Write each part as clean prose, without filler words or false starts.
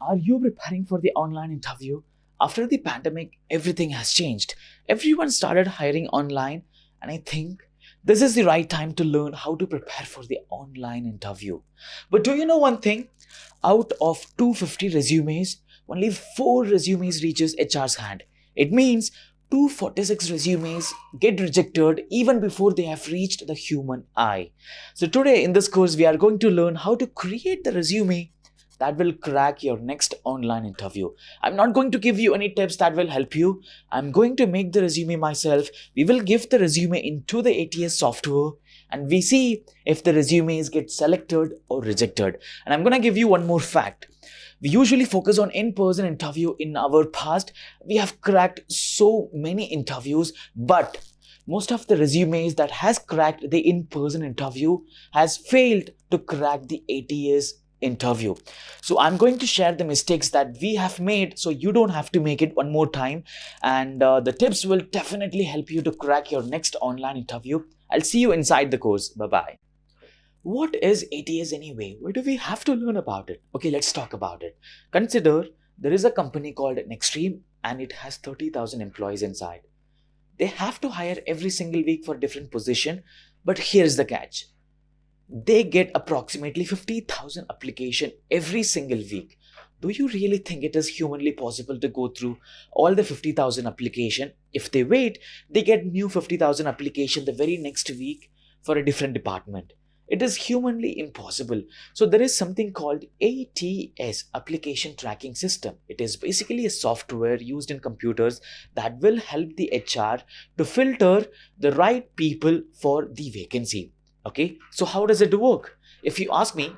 Are you preparing for the online interview? After the pandemic, everything has changed. Everyone started hiring online, and I think this is the right time to learn how to prepare for the online interview. But do you know one thing? Out of 250 resumes, only 4 resumes reaches HR's hand. It means 246 resumes get rejected even before they have reached the human eye. So today in this course, we are going to learn how to create the resume that will crack your next online interview. I'm not going to give you any tips that will help you. I'm going to make the resume myself. We will give the resume into the ATS software and we see if the resumes get selected or rejected. And I'm going to give you one more fact. We usually focus on in-person interview. In our past, we have cracked so many interviews, but most of the resumes that has cracked the in-person interview has failed to crack the ATS interview. So I'm going to share the mistakes that we have made so you don't have to make it one more time, and the tips will definitely help you to crack your next online interview. I'll see you inside the course. Bye bye. What is ATS anyway? Why do we have to learn about it? Okay, let's talk about it. Consider there is a company called Nextstream and it has 30,000 employees inside. They have to hire every single week for a different position, but here's the catch. They get approximately 50,000 applications every single week. Do you really think it is humanly possible to go through all the 50,000 applications? If they wait, they get new 50,000 applications the very next week for a different department. It is humanly impossible. So there is something called ATS, Application Tracking System. It is basically a software used in computers that will help the HR to filter the right people for the vacancy. Okay, so how does it work? If you ask me,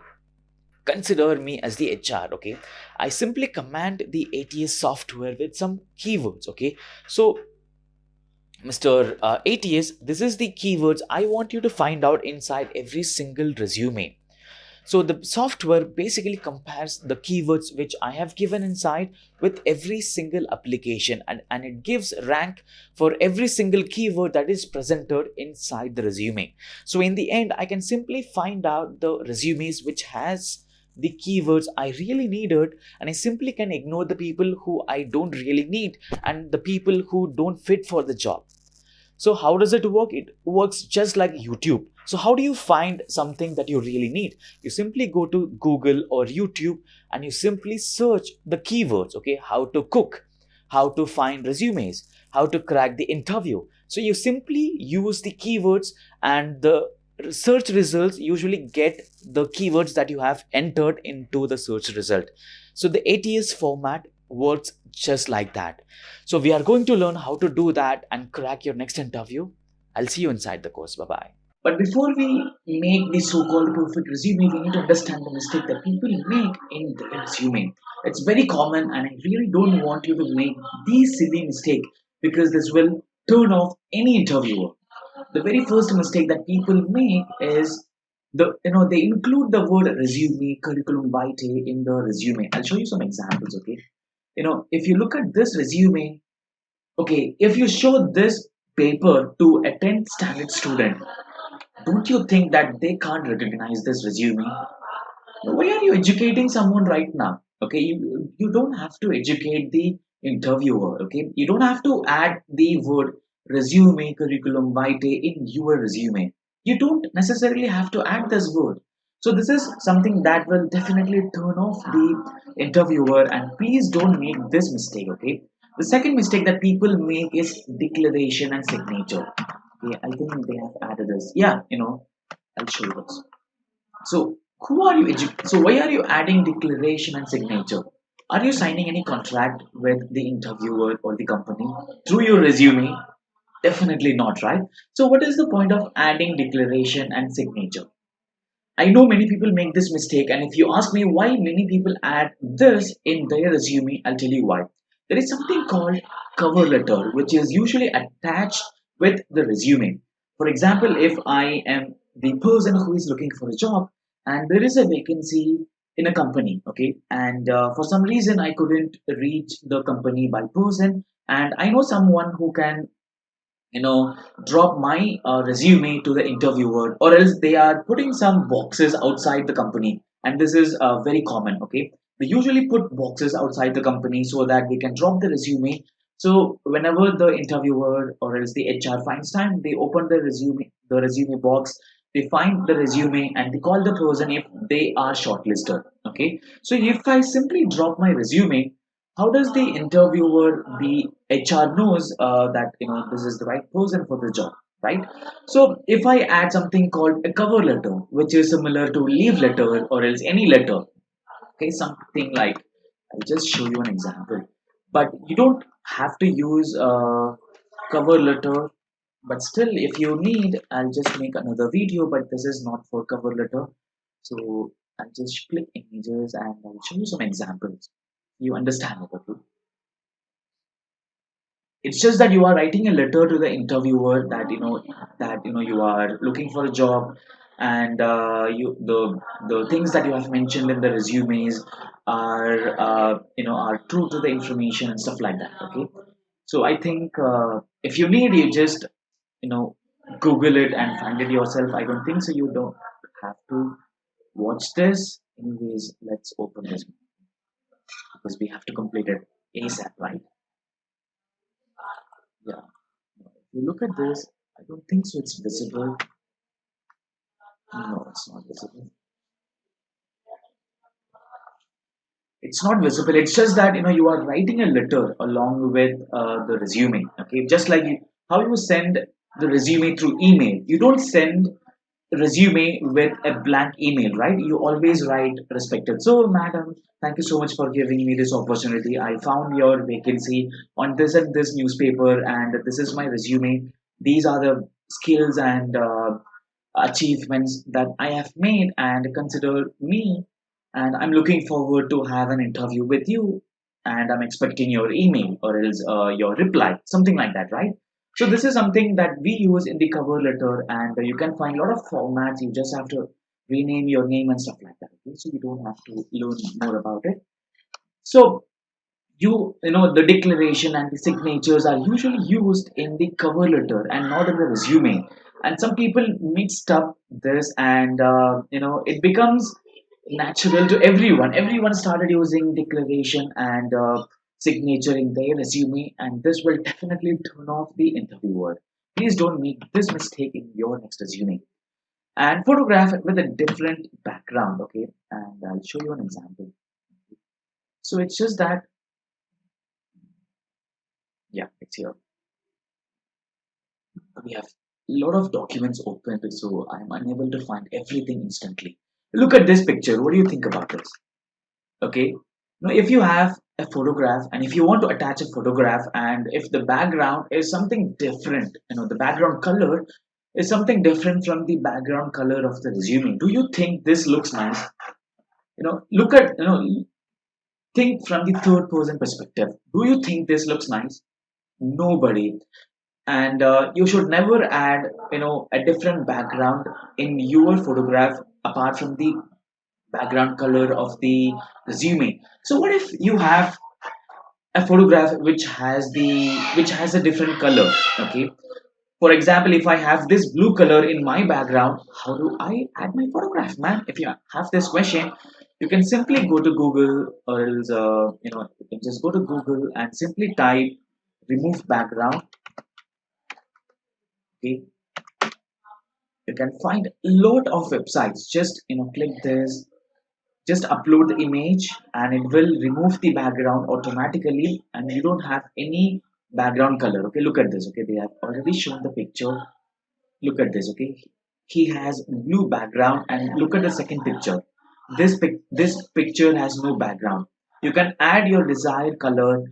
consider me as the HR. Okay, I simply command the ATS software with some keywords. Okay, so Mr. ATS, this is the keywords I want you to find out inside every single resume. So the software basically compares the keywords which I have given inside with every single application, and it gives rank for every single keyword that is presented inside the resume. So in the end, I can simply find out the resumes which has the keywords I really needed, and I simply can ignore the people who I don't really need and the people who don't fit for the job. So how does it work? It works just like YouTube. So how do you find something that you really need? You simply go to Google or YouTube and you simply search the keywords, okay? How to cook, how to find resumes, how to crack the interview. So you simply use the keywords and the search results usually get the keywords that you have entered into the search result. So the ATS format works just like that. So we are going to learn how to do that and crack your next interview. I'll see you inside the course. Bye bye. But before we make the so-called perfect resume, we need to understand the mistake that people make in the resume. It's very common, and I really don't want you to make these silly mistake because this will turn off any interviewer. The very first mistake that people make is they include the word resume, curriculum vitae in the resume. I'll show you some examples. Okay, if you look at this resume, okay, if you show this paper to a 10th standard student, don't you think that they can't recognize this resume? Why are you educating someone right now? Okay, you don't have to educate the interviewer. Okay, you don't have to add the word resume, curriculum vitae in your resume. You don't necessarily have to add this word. So this is something that will definitely turn off the interviewer, and please don't make this mistake. Okay, the second mistake that people make is declaration and signature. Okay, I think they have added this. Yeah, I'll show you this. So who are you so why are you adding declaration and signature? Are you signing any contract with the interviewer or the company through your resume? Definitely not, right? So what is the point of adding declaration and signature? I know many people make this mistake, and if you ask me why many people add this in their resume, I'll tell you why. There is something called cover letter, which is usually attached with the resume. For example, if I am the person who is looking for a job and there is a vacancy in a company, okay, and for some reason I couldn't reach the company by person, and I know someone who can drop my resume to the interviewer, or else they are putting some boxes outside the company, and this is very common. Okay, they usually put boxes outside the company so that they can drop the resume. So whenever the interviewer or else the HR finds time, they open the resume box, they find the resume and they call the person if they are shortlisted. Okay. So if I simply drop my resume, how does the interviewer, the HR knows that this is the right person for the job, right? So if I add something called a cover letter, which is similar to leave letter or else any letter, okay, something like, I'll just show you an example, but you don't have to use a cover letter, but still if you need, I'll just make another video, but this is not for cover letter. So I'll just click images and I'll show you some examples. You understand it, okay? It's just that you are writing a letter to the interviewer that you are looking for a job, and you the things that you have mentioned in the resumes are true to the information and stuff like that. Okay, so I think if you need, you just you know Google it and find it yourself. I don't think so. You don't have to watch this. Anyways, let's open this because we have to complete it ASAP, right? Yeah. If you look at this, I don't think so it's visible. No, it's not visible. It's not visible. It's just that you are writing a letter along with the resume. Okay, just like how you send the resume through email. You don't send resume with a blank email, right? You always write respected. So, madam, thank you so much for giving me this opportunity. I found your vacancy on this and this newspaper, and this is my resume. These are the skills and achievements that I have made, and consider me. And I'm looking forward to have an interview with you. And I'm expecting your email or else your reply, something like that, right? So this is something that we use in the cover letter, and you can find a lot of formats. You just have to rename your name and stuff like that. Okay, so you don't have to learn more about it. So the declaration and the signatures are usually used in the cover letter and not in the resume. And some people mixed up this, and it becomes natural to everyone. Everyone started using declaration and signature in their resume, and this will definitely turn off the interviewer. Please don't make this mistake in your next resume. And photograph it with a different background. Okay, and I'll show you an example. So it's just that, yeah, it's here. We have a lot of documents open, so I'm unable to find everything instantly. Look at this picture. What do you think about this? Okay. Now, if you have a photograph and if you want to attach a photograph, and if the background is something different, the background color is something different from the background color of the resume, do you think this looks nice? Look at, think from the third person perspective. Do you think this looks nice? Nobody. And you should never add a different background in your photograph apart from the background color of the resume. So what if you have a photograph which has a different color? Okay, for example, if I have this blue color in my background, how do I add my photograph, man? If you have this question, you can simply go to Google, or else you can just go to Google and simply type remove background. Okay, you can find a lot of websites. Just click this, just upload the image, and it will remove the background automatically, and you don't have any background color. Okay, look at this. Okay, they have already shown the picture. Look at this. Okay, he has blue background, and look at the second picture. This picture has no background. You can add your desired color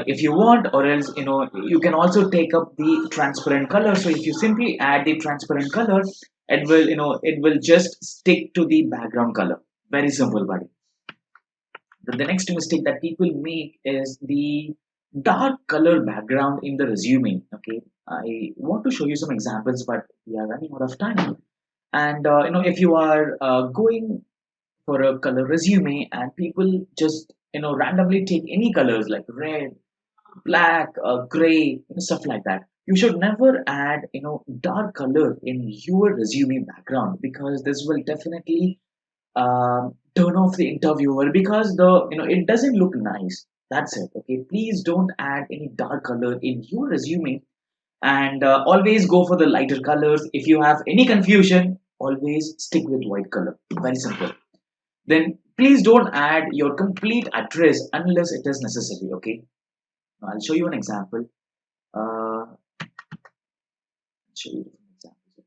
if you want, or else you can also take up the transparent color. So if you simply add the transparent color, it will just stick to the background color. Very simple, buddy. The next mistake that people make is the dark color background in the resume. Okay, I want to show you some examples, but we are running out of time. And if you are going for a color resume, and people just randomly take any colors like red, black, gray, stuff like that, you should never add dark color in your resume background, because this will definitely turn off the interviewer because it doesn't look nice. That's it. Okay, please don't add any dark color in your resume, and always go for the lighter colors. If you have any confusion, always stick with white color. Very simple. Then please don't add your complete address unless it is necessary. Okay, now I'll show you an example. I'll show you different examples.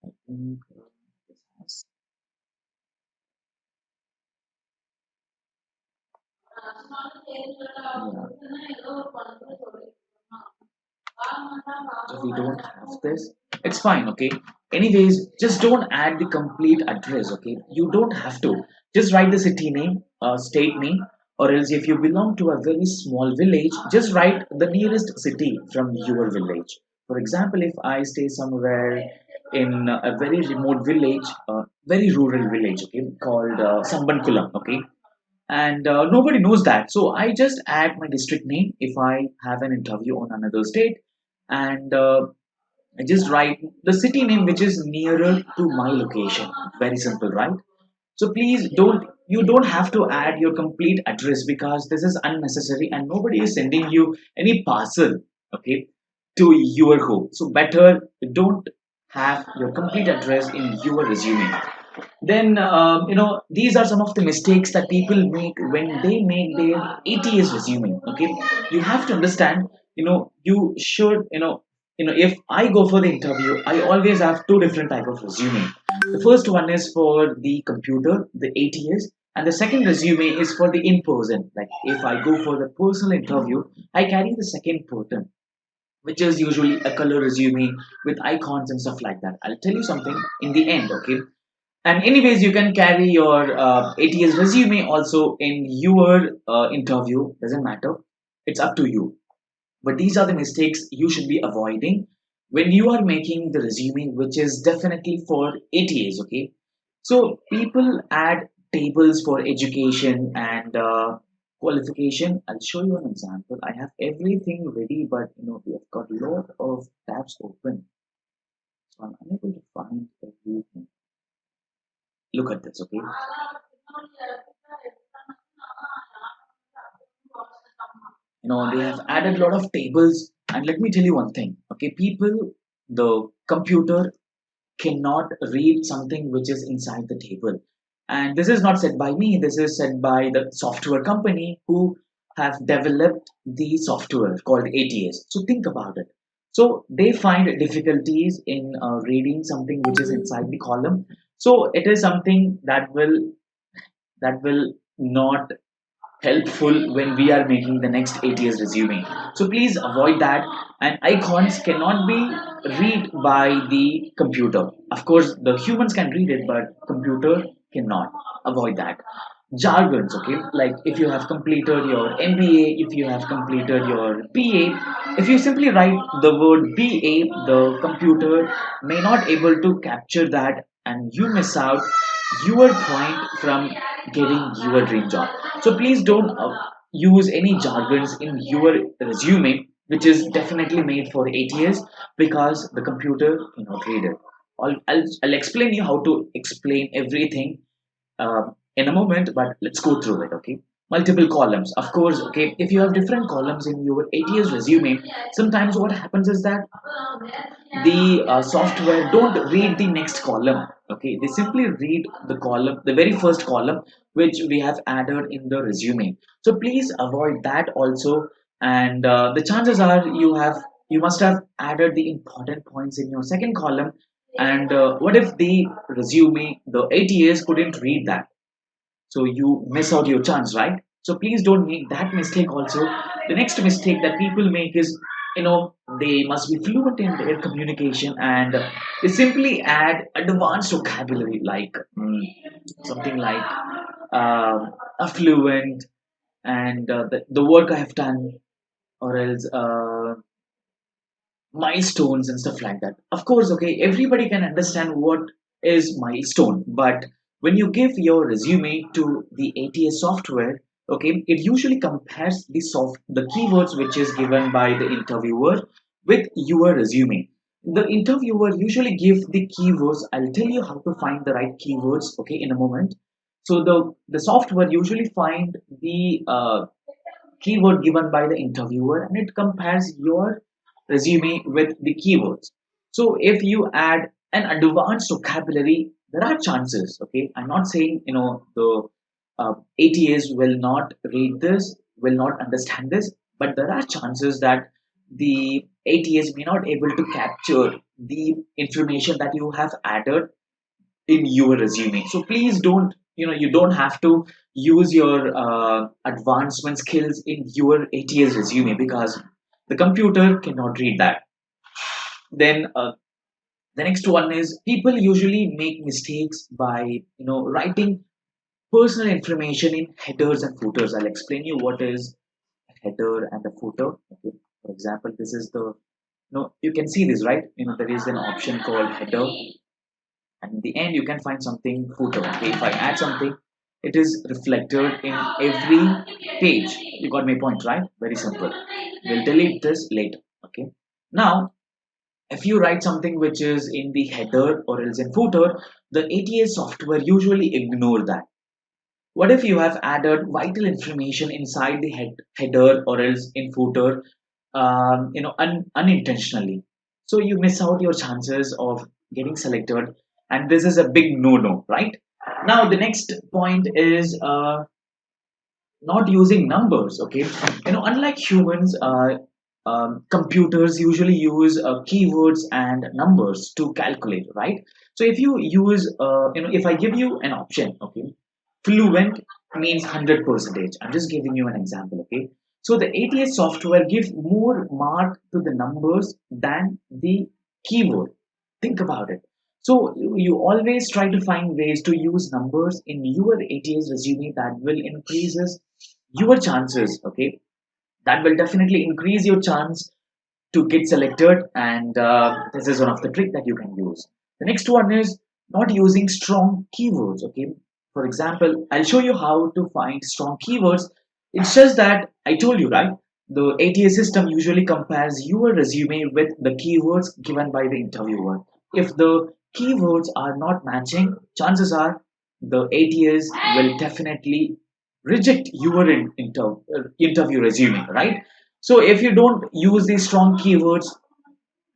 I think this has. Yeah. If we don't have this, it's fine. Okay, anyways, just don't add the complete address. Okay, you don't have to. Just write the city name, state name, or else if you belong to a very small village, just write the nearest city from your village. For example, if I stay somewhere in a very remote village, very rural village, okay, called Sambankulam, okay, and nobody knows that, so I just add my district name if I have an interview on another state, and I just write the city name which is nearer to my location. Very simple, right? So please don't have to add your complete address because this is unnecessary and nobody is sending you any parcel, okay, to your home. So better don't have your complete address in your resume. Then these are some of the mistakes that people make when they make their ATS resume. Okay, you have to understand. You should if I go for the interview, I always have two different type of resume. The first one is for the computer, the ATS, and the second resume is for the in person. Like if I go for the personal interview, I carry the second person, which is usually a color resume with icons and stuff like that. I'll tell you something in the end, okay? And anyways, you can carry your ATS resume also in your interview. Doesn't matter. It's up to you. But these are the mistakes you should be avoiding when you are making the resume, which is definitely for ATAs. Okay. So people add tables for education and qualification. I'll show you an example. I have everything ready, but we have got a lot of tabs open, so I'm unable to find everything. Look at this. Okay. They have added a lot of tables, and let me tell you one thing. Okay, people, the computer cannot read something which is inside the table, and this is not said by me. This is said by the software company who have developed the software called ATS. So think about it. So they find difficulties in reading something which is inside the column. So it is something that will not helpful when we are making the next ATS resume. So please avoid that. And icons cannot be read by the computer. Of course, the humans can read it, but computer cannot. Avoid that. Jargons, okay? Like if you have completed your MBA, if you have completed your BA, if you simply write the word BA, the computer may not able to capture that, and you miss out your point from getting your dream job. So please don't use any jargons in your resume, which is definitely made for ATS, because the computer cannot read it. I'll explain you how to explain everything in a moment, but let's go through it, okay? Multiple columns, of course, okay? If you have different columns in your ATS resume, sometimes what happens is that the software don't read the next column, okay? They simply read the column, the very first column, which we have added in the resume. So please avoid that also. And the chances are you must have added the important points in your second column. And what if the resume, the ATS couldn't read that? So you miss out your chance, right? So please don't make that mistake also. The next mistake that people make is, they must be fluent in their communication, and they simply add advanced vocabulary like something like affluent, and the work I have done, or else milestones and stuff like that. Of course, okay, everybody can understand what is milestone, but when you give your resume to the ATS software, okay, it usually compares the keywords which is given by the interviewer with your resume. The interviewer usually give the keywords. I'll tell you how to find the right keywords, okay, in a moment. So the software usually find the keyword given by the interviewer, and it compares your resume with the keywords. So if you add an advanced vocabulary, there are chances, okay, I'm not saying the ATAs will not read this, will not understand this, but there are chances that the ATAs may not able to capture the information that you have added in your resume. So please don't, you don't have to use your advancement skills in your ATS resume, because the computer cannot read that. Then the next one is, people usually make mistakes by writing personal information in headers and footers. I'll explain you what is a header and a footer. Okay. For example, this is the, you can see this, right? There is an option called header, and in the end you can find something footer. Okay, if I add something, it is reflected in every page. You got my point, right? Very simple. We'll delete this later. Okay, now if you write something which is in the header or else in footer, the ATS software usually ignore that. What if you have added vital information inside the header or else in footer, unintentionally? So you miss out your chances of getting selected, and this is a big no-no, right? Now the next point is not using numbers. Okay, unlike humans, computers usually use keywords and numbers to calculate, right? So if you use, if I give you an option, okay, fluent means 100%. I'm just giving you an example, okay? So the ATS software gives more mark to the numbers than the keyword. Think about it. So you always try to find ways to use numbers in your ATS resume that will increases your chances, okay? That will definitely increase your chance to get selected, and this is one of the trick that you can use. The next one is not using strong keywords. Okay, for example, I'll show you how to find strong keywords. It's just that I told you, right, the ATS system usually compares your resume with the keywords given by the interviewer. If the keywords are not matching, chances are the ATS will definitely reject your interview resume, right? So if you don't use these strong keywords,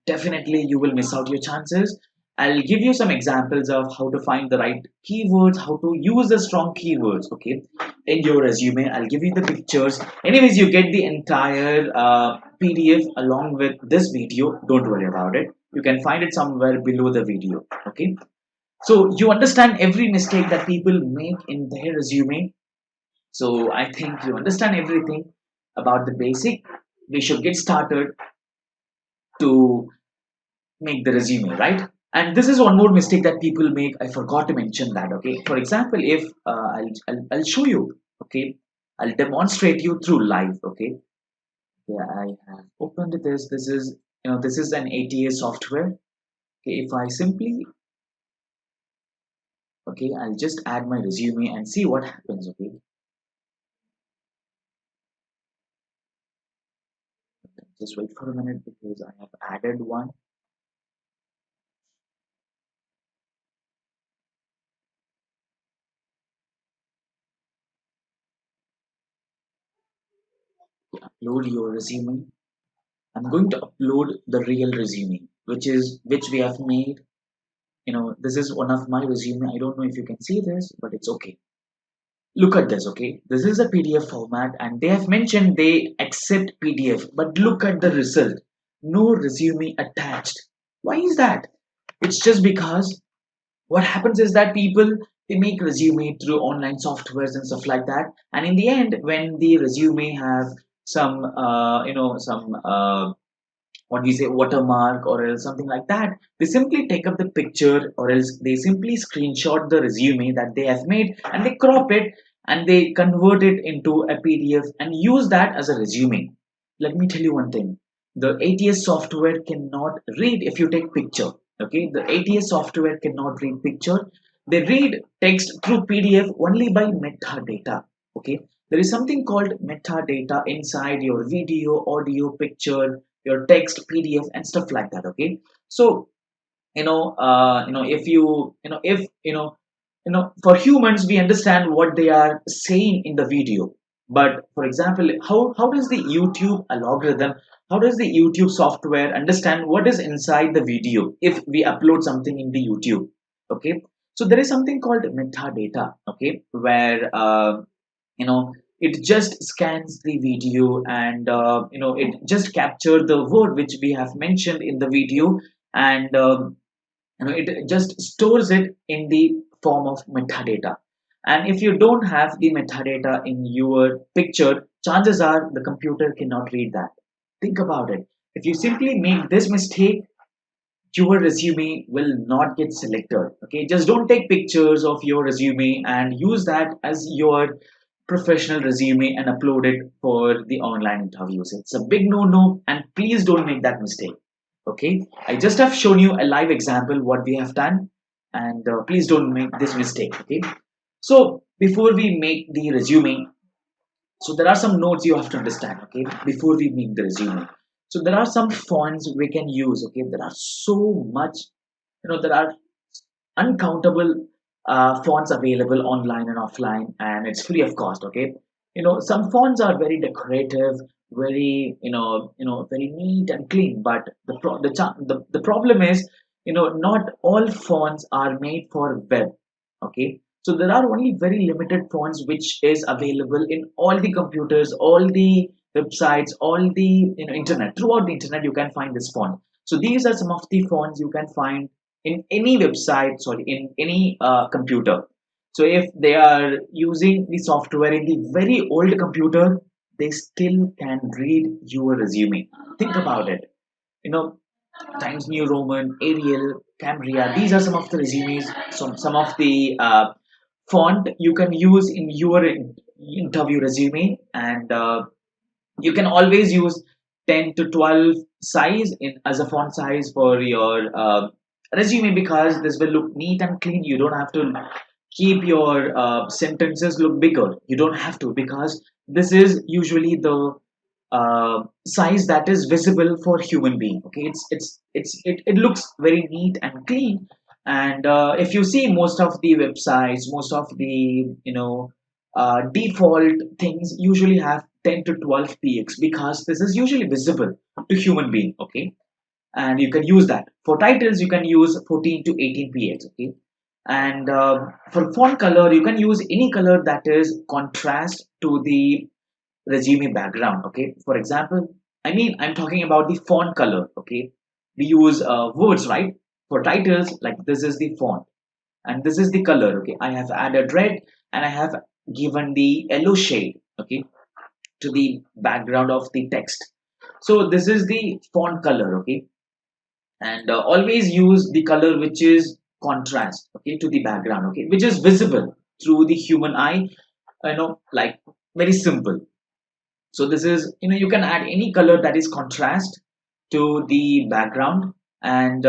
definitely you will miss out your chances. I'll give you some examples of how to find the right keywords, how to use the strong keywords, okay, in your resume. I'll give you the pictures. Anyways, you get the entire PDF along with this video. Don't worry about it. You can find it somewhere below the video, okay? So you understand every mistake that people make in their resume. So I think you understand everything about the basic. We should get started to make the resume, right? And this is one more mistake that people make. I forgot to mention that. Okay, for example, if I'll show you. Okay, I'll demonstrate you through live. Okay, yeah, I have opened this. This is, this is an ATA software. Okay, if I simply, okay, I'll just add my resume and see what happens. Okay, just wait for a minute because I have added one. Upload your resume. I'm going to upload the real resume, which we have made. This is one of my resume. I don't know if you can see this, but it's okay. Look at this. Okay, this is a PDF format, and they have mentioned they accept PDF, but look at the result. No resume attached. Why is that? It's just because what happens is that people, they make resume through online softwares and stuff like that, and in the end, when the resume have some some what we say watermark or else something like that, they simply take up the picture or else they simply screenshot the resume that they have made, and they crop it and they convert it into a PDF and use that as a resume. Let me tell you one thing, the ATS software cannot read if you take picture. Okay, the ATS software cannot read picture. They read text through PDF only by metadata. Okay, there is something called metadata inside your video, audio, picture, your text, PDF, and stuff like that. Okay, so if for humans we understand what they are saying in the video, but for example, how does the YouTube algorithm, how does the YouTube software understand what is inside the video if we upload something in the YouTube? Okay, so there is something called metadata, okay, where it just scans the video, and it just capture the word which we have mentioned in the video, and it just stores it in the form of metadata. And if you don't have the metadata in your picture, chances are the computer cannot read that. Think about it. If you simply make this mistake, your resume will not get selected. Okay, just don't take pictures of your resume and use that as your professional resume and upload it for the online interviews. It's a big no-no, and please don't make that mistake. Okay, I just have shown you a live example what we have done, and please don't make this mistake. Okay, so before we make the resume, so there are some notes you have to understand, okay, before we make the resume. So there are some fonts we can use. Okay, there are so much, there are uncountable fonts available online and offline, and it's free of cost. Okay, some fonts are very decorative, very very neat and clean, but the problem is, not all fonts are made for web. Okay, so there are only very limited fonts which is available in all the computers, all the websites, all the internet. Throughout the internet you can find this font. So these are some of the fonts you can find in any website, sorry, in any computer. So if they are using the software in the very old computer, they still can read your resume. Think about it. you know Times New Roman, Arial, Cambria, these are some of the resumes, some of the font you can use in your interview resume. And you can always use 10 to 12 size in as a font size for your resume, because this will look neat and clean. You don't have to keep your sentences look bigger. You don't have to, because this is usually the size that is visible for human being. Okay, it looks very neat and clean. And if you see most of the websites, most of the default things usually have 10 to 12 px, because this is usually visible to human being. Okay, and you can use that. For titles you can use 14 to 18 px. Okay, and for font color you can use any color that is contrast to the resume background. Okay, for example, I'm talking about the font color. Okay, we use words, right? For titles, like this is the font and this is the color. Okay, I have added red and I have given the yellow shade, okay, to the background of the text. So this is the font color. Okay, and always use the color which is contrast, okay, to the background, okay, which is visible through the human eye. Like, very simple. So this is, you can add any color that is contrast to the background. And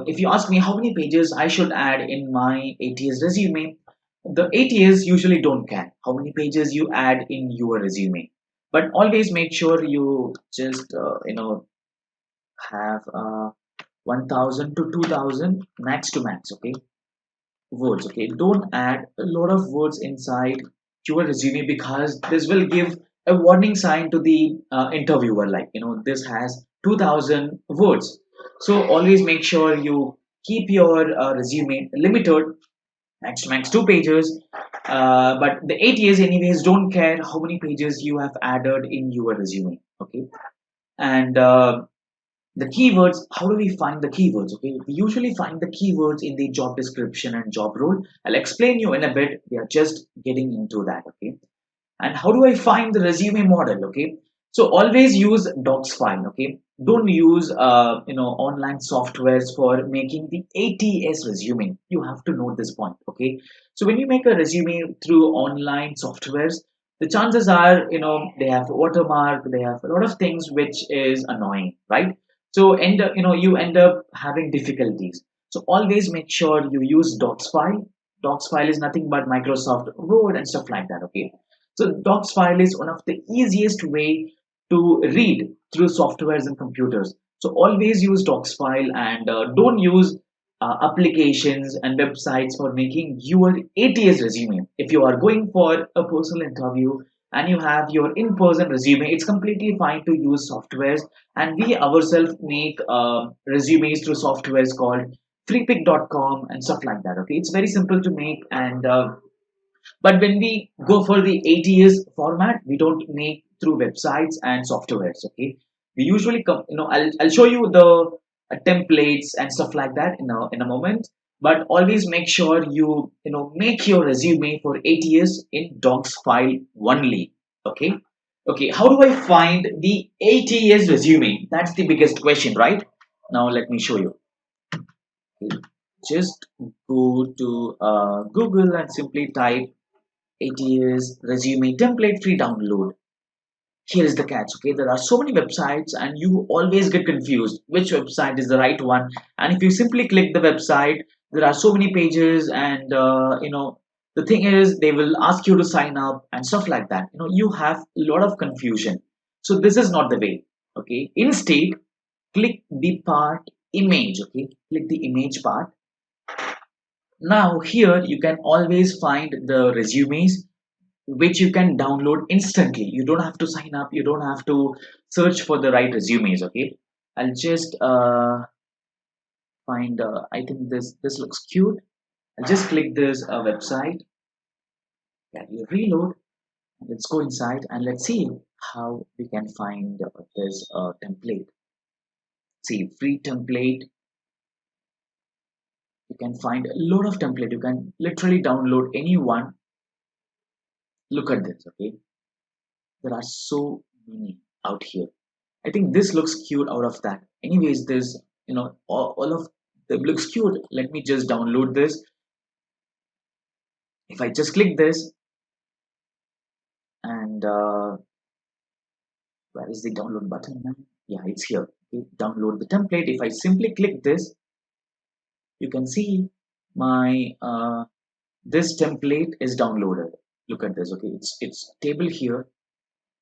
if you ask me how many pages I should add in my ATS resume, the ATS usually don't care how many pages you add in your resume, but always make sure you just have 1000 to 2000 max to max. Okay, words. Okay, don't add a lot of words inside your resume, because this will give a warning sign to the interviewer, like, this has 2000 words. So always make sure you keep your resume limited, max to max 2 pages. But the ATS anyways don't care how many pages you have added in your resume. Okay, and the keywords, how do we find the keywords? Okay, we usually find the keywords in the job description and job role. I'll explain you in a bit, we are just getting into that. Okay, and how do I find the resume model? Okay, so always use docs file. Okay, don't use online softwares for making the ATS resume. You have to note this point. Okay, so when you make a resume through online softwares, the chances are, they have watermark, they have a lot of things which is annoying, right? So you end up having difficulties. So always make sure you use docs file. Docs file is nothing but Microsoft Word and stuff like that. Okay, so docs file is one of the easiest way to read through softwares and computers. So always use Docsfile and don't use applications and websites for making your ATS resume. If you are going for a personal interview and you have your in-person resume, it's completely fine to use softwares, and we ourselves make resumes through softwares called freepik.com and stuff like that. Okay, it's very simple to make, and but when we go for the ATS format, we don't make through websites and softwares. Okay, we usually come. I'll show you the templates and stuff like that in a moment. But always make sure you make your resume for ATS in Docs file only. Okay. Okay. How do I find the ATS resume? That's the biggest question, right? Now let me show you. Okay. Just go to Google and simply type ATS resume template free download. Here is the catch. Okay, there are so many websites and you always get confused which website is the right one. And if you simply click the website, there are so many pages, and the thing is they will ask you to sign up and stuff like that. You have a lot of confusion. So this is not the way. Okay, instead click the part image. Okay, click the image part. Now here you can always find the resumes which you can download instantly. You don't have to sign up, you don't have to search for the right resumes. Okay, I'll just find I think this looks cute. I'll just click this website. Yeah, you reload. Let's go inside and let's see how we can find this template. See, free template. You can find a lot of template. You can literally download any one. Look at this. Okay, there are so many out here. I think this looks cute out of that. Anyways, this, all of them looks cute. Let me just download this. If I just click this and where is the download button now? Yeah, it's here. Okay, download the template. If I simply click this, you can see my this template is downloaded. Look at this. Okay, it's table here.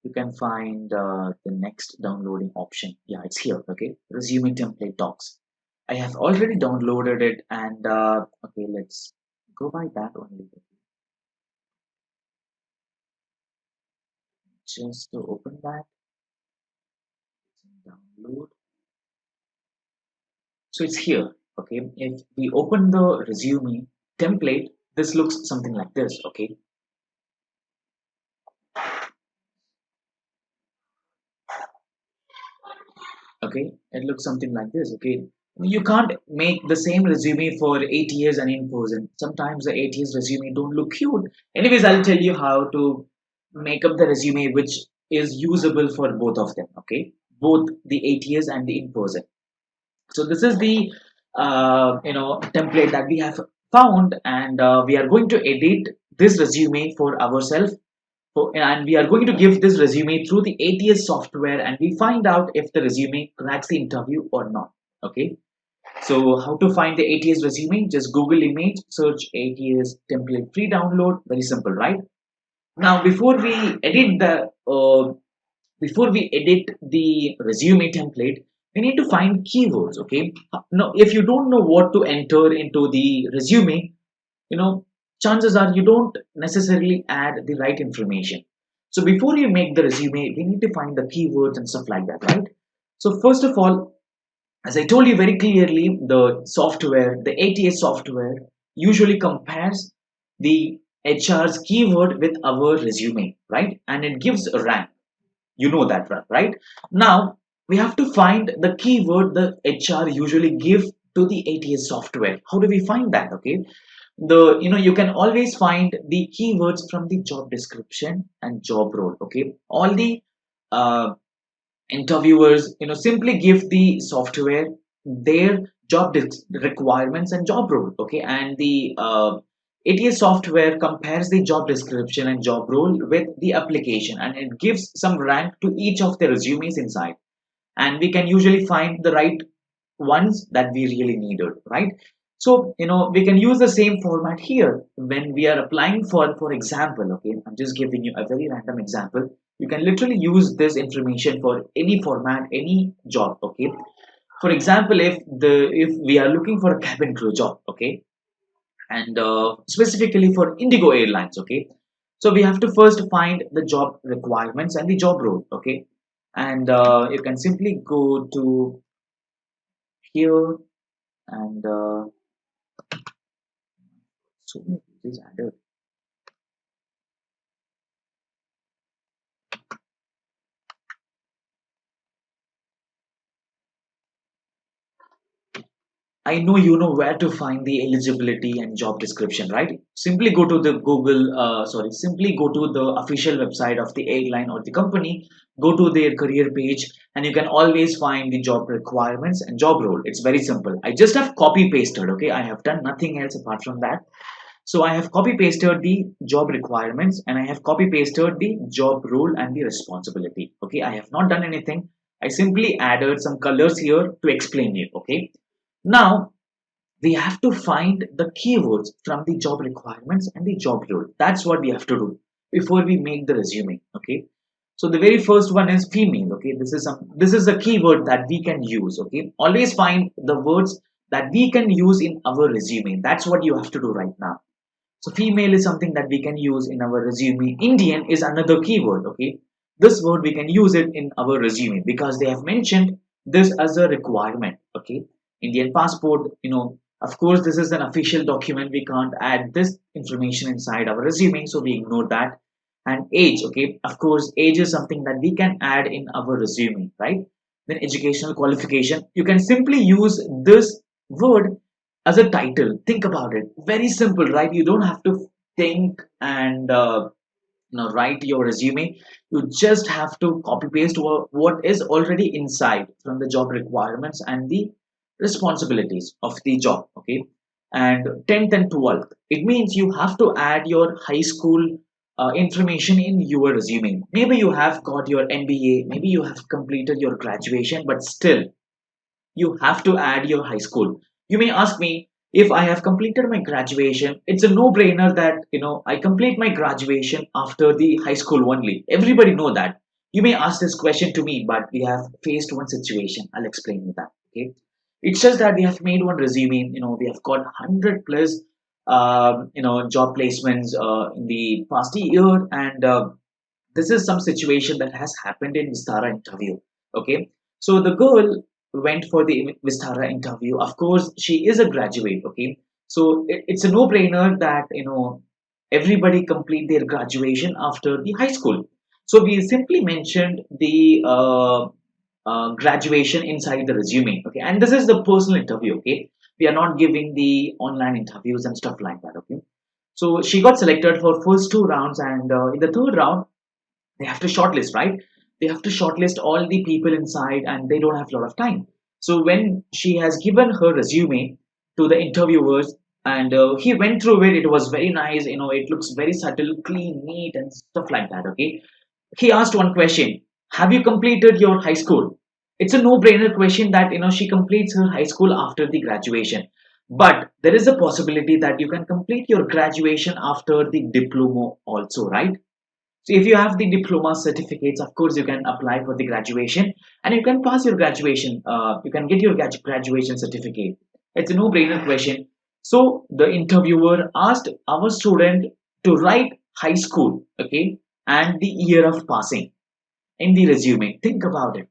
You can find the next downloading option. Yeah, it's here. Okay, resume template docs. I have already downloaded it, and okay, let's go by that only. Just to open that, download. So it's here. Okay, if we open the resume template, this looks something like this. Okay, okay, it looks something like this. Okay, you can't make the same resume for 8 years and in person. Sometimes the 8 years resume don't look cute. Anyways, I'll tell you how to make up the resume which is usable for both of them. Okay, both the 8 years and the in person. So this is the template that we have found, and we are going to edit this resume for ourselves. And we are going to give this resume through the ATS software, and we find out if the resume cracks the interview or not. Okay, so how to find the ATS resume? Just Google image, search ATS template free download. Very simple, right? Now before we edit the resume template, we need to find keywords. Okay, now if you don't know what to enter into the resume, chances are you don't necessarily add the right information. So before you make the resume, we need to find the keywords and stuff like that, right? So first of all, as I told you very clearly, the ATS software usually compares the HR's keyword with our resume, right? And it gives a rank. You know that, right? Now we have to find the keyword the HR usually give to the ATS software. How do we find that? Okay, you can always find the keywords from the job description and job role. Okay, all the uh, interviewers simply give the software their requirements and job role. Okay, and the ATS software compares the job description and job role with the application, and it gives some rank to each of the resumes inside, and we can usually find the right ones that we really needed, right? So, we can use the same format here when we are applying for example, okay? I'm just giving you a very random example. You can literally use this information for any format, any job, okay? For example, if we are looking for a cabin crew job, okay? And specifically for Indigo Airlines, okay? So we have to first find the job requirements and the job role, okay? And you can simply go to here and so many pages added. I know you know where to find the eligibility and job description, right? Simply go to the simply go to the official website of the airline or the company, go to their career page, and you can always find the job requirements and job role. It's very simple. I just have copy pasted, okay? I have done nothing else apart from that. So I have copy pasted the job requirements and I have copy pasted the job role and the responsibility. Okay, I have not done anything. I simply added some colors here to explain it. Okay, now we have to find the keywords from the job requirements and the job role. That's what we have to do before we make the resume. Okay, so the very first one is female. Okay, this is the keyword that we can use. Okay, always find the words that we can use in our resume. That's what you have to do right now. So female is something that we can use in our resume. Indian is another keyword. Okay, this word we can use it in our resume because they have mentioned this as a requirement. Okay, Indian passport. Of course, this is an official document. We can't add this information inside our resume, so we ignore that. And age. Okay, of course, age is something that we can add in our resume, right? Then educational qualification. You can simply use this word as a title. Think about it, very simple, right? You don't have to think and write your resume. You just have to copy paste what is already inside from the job requirements and the responsibilities of the job, okay? And 10th and 12th, it means you have to add your high school information in your resume. Maybe you have got your MBA, maybe you have completed your graduation, but still you have to add your high school. You may ask me, if I have completed my graduation, it's a no brainer that I complete my graduation after the high school only. Everybody know that. You may ask this question to me, but we have faced one situation. I'll explain you that. Okay, it's just that we have made one resume. We have got 100 plus job placements in the past year, and this is some situation that has happened in Vistara interview. Okay, so the girl went for the Vistara interview. Of course, she is a graduate. Okay, so it's a no-brainer that everybody complete their graduation after the high school. So we simply mentioned the graduation inside the resume. Okay, and this is the personal interview. Okay, we are not giving the online interviews and stuff like that. Okay, so she got selected for first two rounds, and in the third round they have to shortlist, right? They have to shortlist all the people inside and they don't have a lot of time. So when she has given her resume to the interviewers and he went through it, it was very nice. It looks very subtle, clean, neat, and stuff like that. Okay, he asked one question: have you completed your high school? It's a no-brainer question that she completes her high school after the graduation, but there is a possibility that you can complete your graduation after the diploma also, right? So if you have the diploma certificates, of course, you can apply for the graduation and you can pass your graduation. You can get your graduation certificate. It's a no-brainer question. So the interviewer asked our student to write high school, okay, and the year of passing in the resume. Think about it,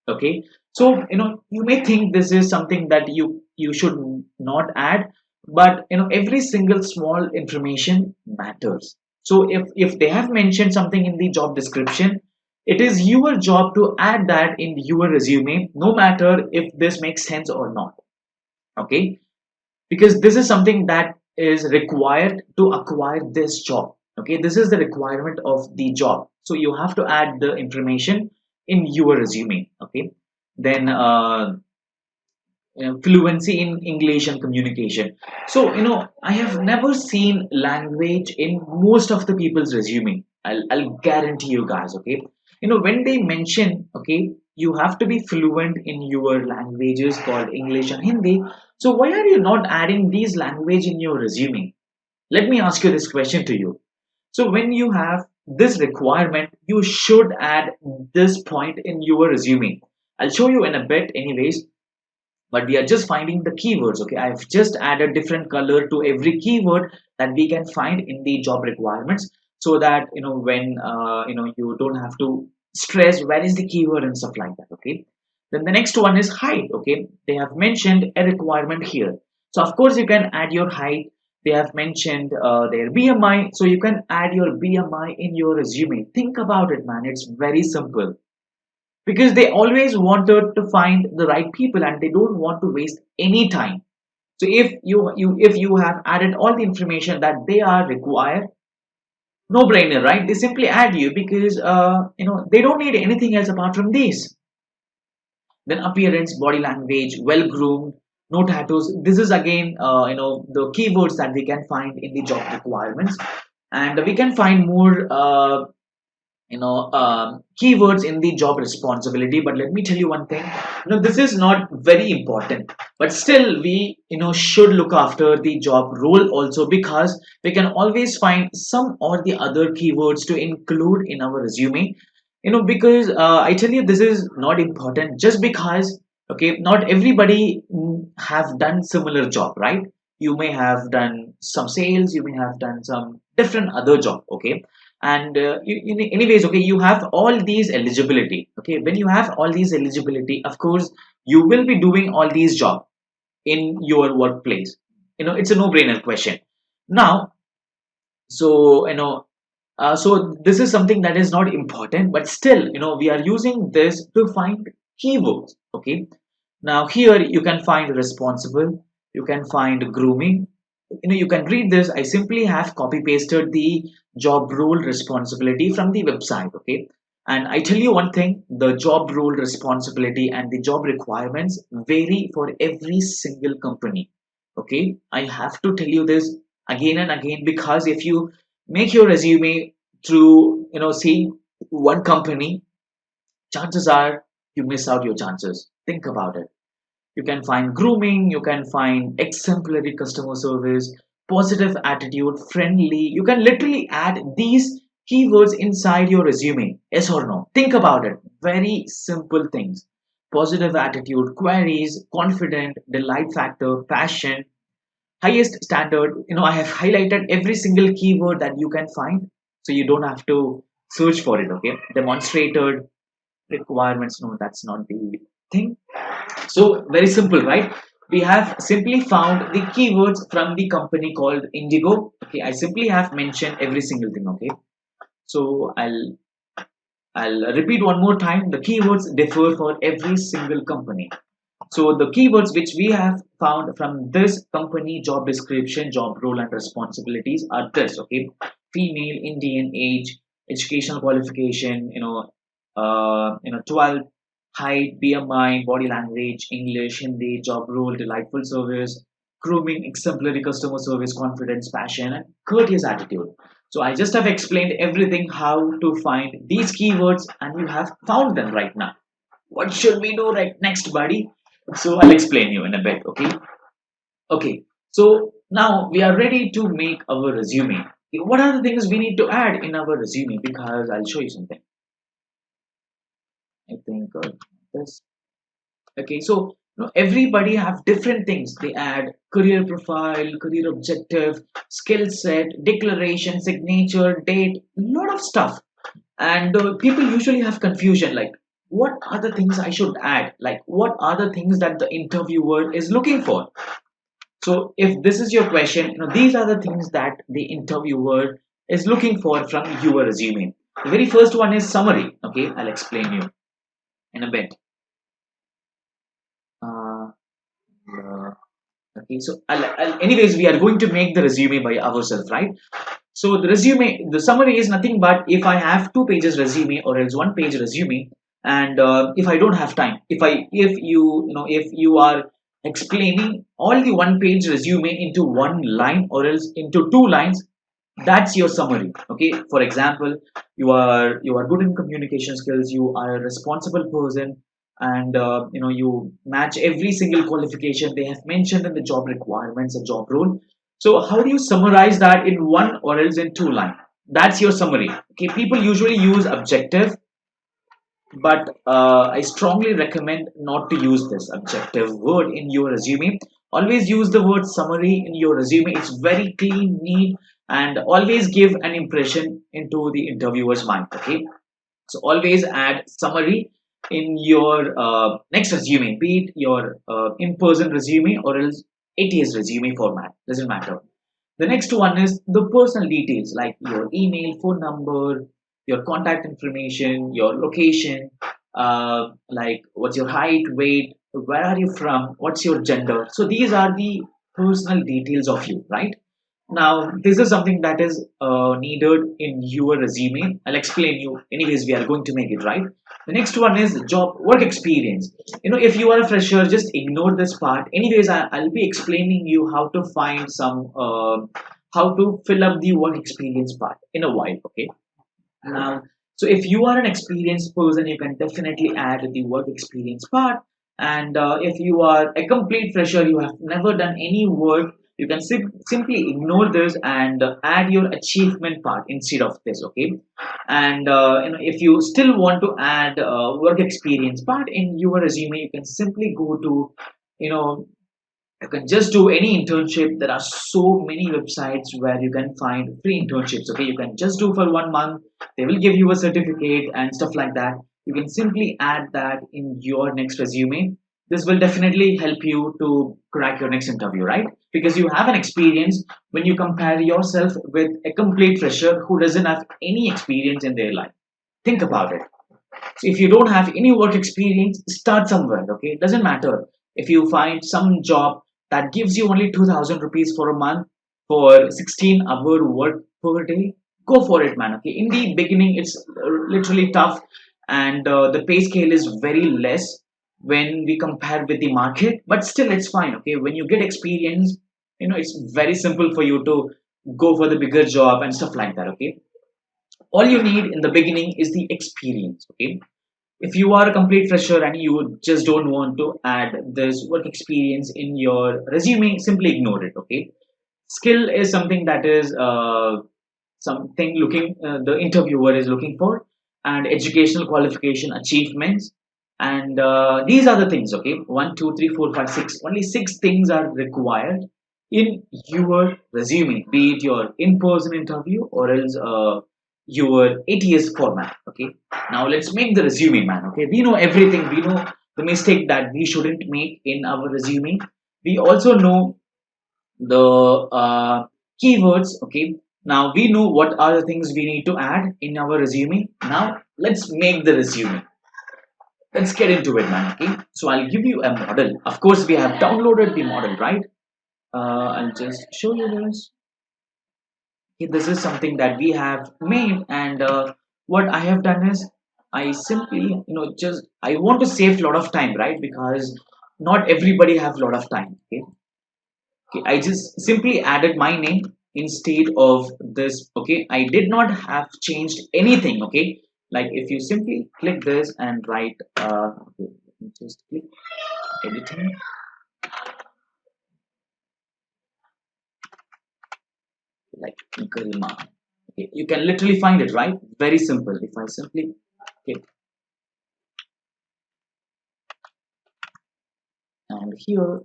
okay? So you may think this is something that you should not add, but every single small information matters. So if they have mentioned something in the job description, it is your job to add that in your resume, no matter if this makes sense or not, okay? Because this is something that is required to acquire this job. Okay, this is the requirement of the job, so you have to add the information in your resume. Okay, then fluency in English and communication. So I have never seen language in most of the people's resume. I'll guarantee you guys. Okay, when they mention, okay, you have to be fluent in your languages called English and Hindi. So why are you not adding these language in your resume? Let me ask you this question to you. So when you have this requirement, you should add this point in your resume. I'll show you in a bit anyways, but we are just finding the keywords. Okay, I've just added different color to every keyword that we can find in the job requirements, so that when you don't have to stress where is the keyword and stuff like that. Okay, then the next one is height. Okay, they have mentioned a requirement here, so of course you can add your height. They have mentioned their BMI, so you can add your BMI in your resume. Think about it, man, it's very simple, because they always wanted to find the right people and they don't want to waste any time. So if you have added all the information that they are required, no brainer, right? They simply add you because they don't need anything else apart from this. Then appearance, body language, well groomed, no tattoos. This is again the keywords that we can find in the job requirements, and we can find more keywords in the job responsibility. But let me tell you one thing, this is not very important, but still we should look after the job role also, because we can always find some or the other keywords to include in our resume. Because I tell you, this is not important just because, okay, not everybody have done similar job, right? You may have done some sales, you may have done some different other job. Okay, and anyways, okay, you have all these eligibility. Okay, when you have all these eligibility, of course you will be doing all these job in your workplace. It's a no-brainer question. Now, so so this is something that is not important, but still we are using this to find keywords. Okay, now here you can find responsible, you can find grooming. You can read this. I simply have copy pasted the job role responsibility from the website. Okay, and I tell you one thing, the job role responsibility and the job requirements vary for every single company. Okay, I have to tell you this again and again, because if you make your resume through seeing one company, chances are you miss out your chances. Think about it. You can find grooming, you can find exemplary customer service, positive attitude, friendly. You can literally add these keywords inside your resume. Yes or no? Think about it. Very simple things. Positive attitude, queries, confident, delight factor, passion, highest standard. I have highlighted every single keyword that you can find, so you don't have to search for it. Okay, demonstrated, requirements. No, that's not the thing. So very simple, right? We have simply found the keywords from the company called Indigo. Okay, I simply have mentioned every single thing. Okay, so I'll repeat one more time. The keywords differ for every single company. So the keywords which we have found from this company job description, job role and responsibilities are this. Okay, female, Indian, age, educational qualification, 12, height, BMI, body language, English, Hindi, job role, delightful service, grooming, exemplary customer service, confidence, passion, and courteous attitude. So I just have explained everything how to find these keywords, and you have found them right now. What should we do right next, buddy? So I'll explain you in a bit. Okay. Okay. So now we are ready to make our resume. What are the things we need to add in our resume? Because I'll show you something. I think this. Okay. So everybody have different things. They add career profile, career objective, skill set, declaration, signature, date, lot of stuff. And people usually have confusion, like what are the things I should add, like what are the things that the interviewer is looking for. So if this is your question, these are the things that the interviewer is looking for from your resume. The very first one is summary. Okay, I'll explain you in a bit. uh, uh, okay, so anyways, we are going to make the resume by ourselves, right? So the resume, the summary is nothing but if I have 2 pages resume or else 1 page resume, and if I don't have time, if you are explaining all the 1 page resume into one line or else into 2 lines, that's your summary. Okay, for example, you are good in communication skills, you are a responsible person, and you match every single qualification they have mentioned in the job requirements and job role. So how do you summarize that in one or else in two line? That's your summary. Okay, people usually use objective, but I strongly recommend not to use this objective word in your resume. Always use the word summary in your resume. It's very clean, neat, and always give an impression into the interviewer's mind. Okay, so always add summary in your next resume, be it your in-person resume or else ATS resume format. Doesn't matter. The next one is the personal details like your email, phone number, your contact information, your location, like what's your height, weight, where are you from, what's your gender. So these are the personal details of you, right? Now, this is something that is needed in your resume. I'll explain you. Anyways, we are going to make it right. The next one is job work experience. If you are a fresher, just ignore this part. Anyways, I'll be explaining you how to find some, how to fill up the work experience part in a while. Okay. Now, so if you are an experienced person, you can definitely add the work experience part. And if you are a complete fresher, you have never done any work, you can simply ignore this and add your achievement part instead of this. Okay, and if you still want to add work experience part in your resume, you can simply go to you know you can just do any internship. There are so many websites where you can find free internships. Okay, you can just do for 1 month, they will give you a certificate and stuff like that. You can simply add that in your next resume. This will definitely help you to crack your next interview, right? Because you have an experience. When you compare yourself with a complete fresher who doesn't have any experience in their life, think about it. So if you don't have any work experience, start somewhere. Okay, it doesn't matter if you find some job that gives you only 2,000 rupees for a month for 16-hour work per day. Go for it, man. Okay, in the beginning, it's literally tough, and the pay scale is very less when we compare with the market. But still, it's fine. Okay, when you get experience, it's very simple for you to go for the bigger job and stuff like that. Okay, all you need in the beginning is the experience. Okay, if you are a complete fresher and you just don't want to add this work experience in your resume, simply ignore it. Okay, skill is something that is something looking the interviewer is looking for, and educational qualification achievements, and these are the things. Okay, 1 2 3 4 5 6, only 6 things are required in your resume, be it your in-person interview or else your ATS format. Okay, now let's make the resume, man. Okay, we know everything. We know the mistake that we shouldn't make in our resume. We also know the keywords. Okay, now we know what are the things we need to add in our resume. Now let's make the resume. Let's get into it, man. Okay, so I'll give you a model. Of course, we have downloaded the model, right? I'll just show you this. Okay, this is something that we have made, and what I have done is I simply, just I want to save a lot of time, right? Because not everybody have a lot of time. Okay, okay, I just simply added my name instead of this. Okay, I did not have changed anything. Okay, like if you simply click this and write, okay, let me just click editing, like Garima. Okay, you can literally find it, right? Very simple. If I simply, okay, and here,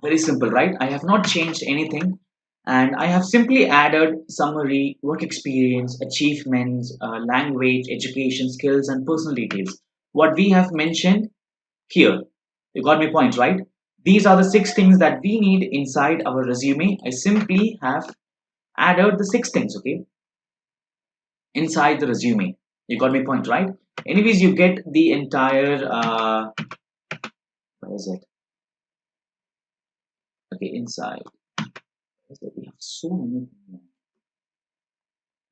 very simple, right? I have not changed anything, and I have simply added summary, work experience, achievements, language, education, skills, and personal details. What we have mentioned here. You got my point, right? These are the 6 things that we need inside our resume. I simply have added the 6 things, okay, inside the resume. You got my point, right? Anyways, you get the entire, where is it? Okay, inside. We have so many.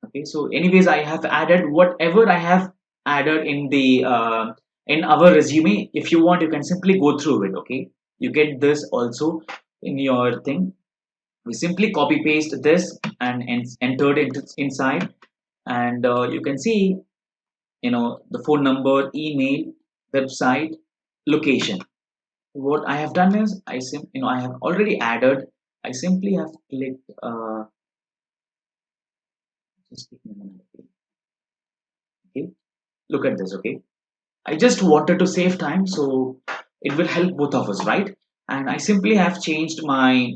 Okay, so anyways, I have added whatever I have added in our resume. If you want, you can simply go through it. Okay, you get this also in your thing. We simply copy paste this and entered it inside, and you can see the phone number, email, website, location. What I have done is I have already added. I simply have clicked. Just give me a minute. Okay, look at this. Okay, I just wanted to save time, so it will help both of us, right? And I simply have changed my,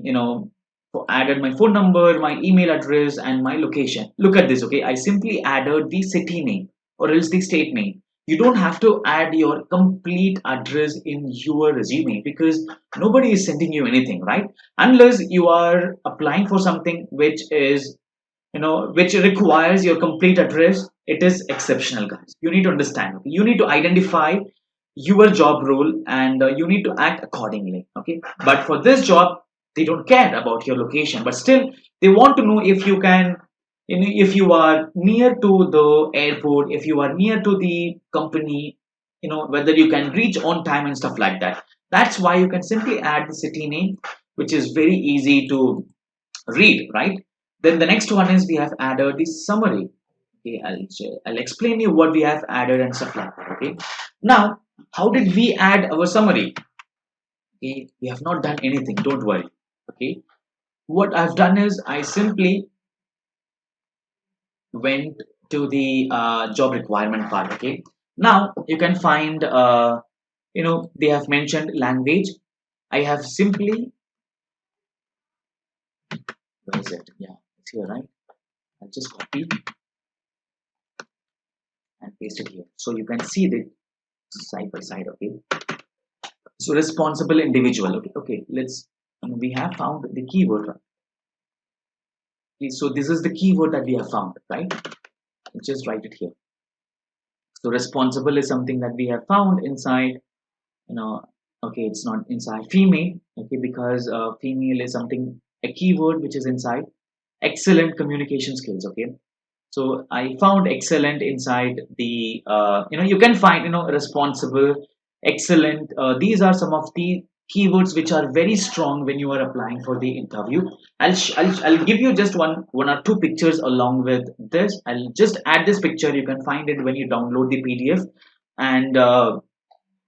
added my phone number, my email address, and my location. Look at this, okay? I simply added the city name or else the state name. You don't have to add your complete address in your resume because nobody is sending you anything, right? Unless you are applying for something which is which requires your complete address. It is exceptional, guys. You need to understand, okay? You need to identify your job role and you need to act accordingly, okay? But for this job, they don't care about your location, but still they want to know if you can, if you are near to the airport, if you are near to the company, whether you can reach on time and stuff like that. That's why you can simply add the city name, which is very easy to read, right? Then the next one is we have added the summary. Okay, I'll explain you what we have added and stuff like that. Okay, now how did we add our summary? Okay, we have not done anything. Don't worry. Okay, what I've done is I simply went to the job requirement part. Okay, now you can find they have mentioned language. I have simply, where is it? Yeah, it's here, right? I'll just copy and paste it here so you can see the side by side. Okay, so responsible individual. Okay, let's, we have found the keyword, right? Okay, so this is the keyword that we have found, right? Let's just write it here. So responsible is something that we have found inside, you know okay, it's not inside female, okay, because female is something, a keyword which is inside. Excellent communication skills. Okay, so I found excellent inside the you can find responsible, excellent. These are some of the keywords which are very strong when you are applying for the interview. I'll give you just one or two pictures along with this. I'll just add this picture. You can find it when you download the PDF, and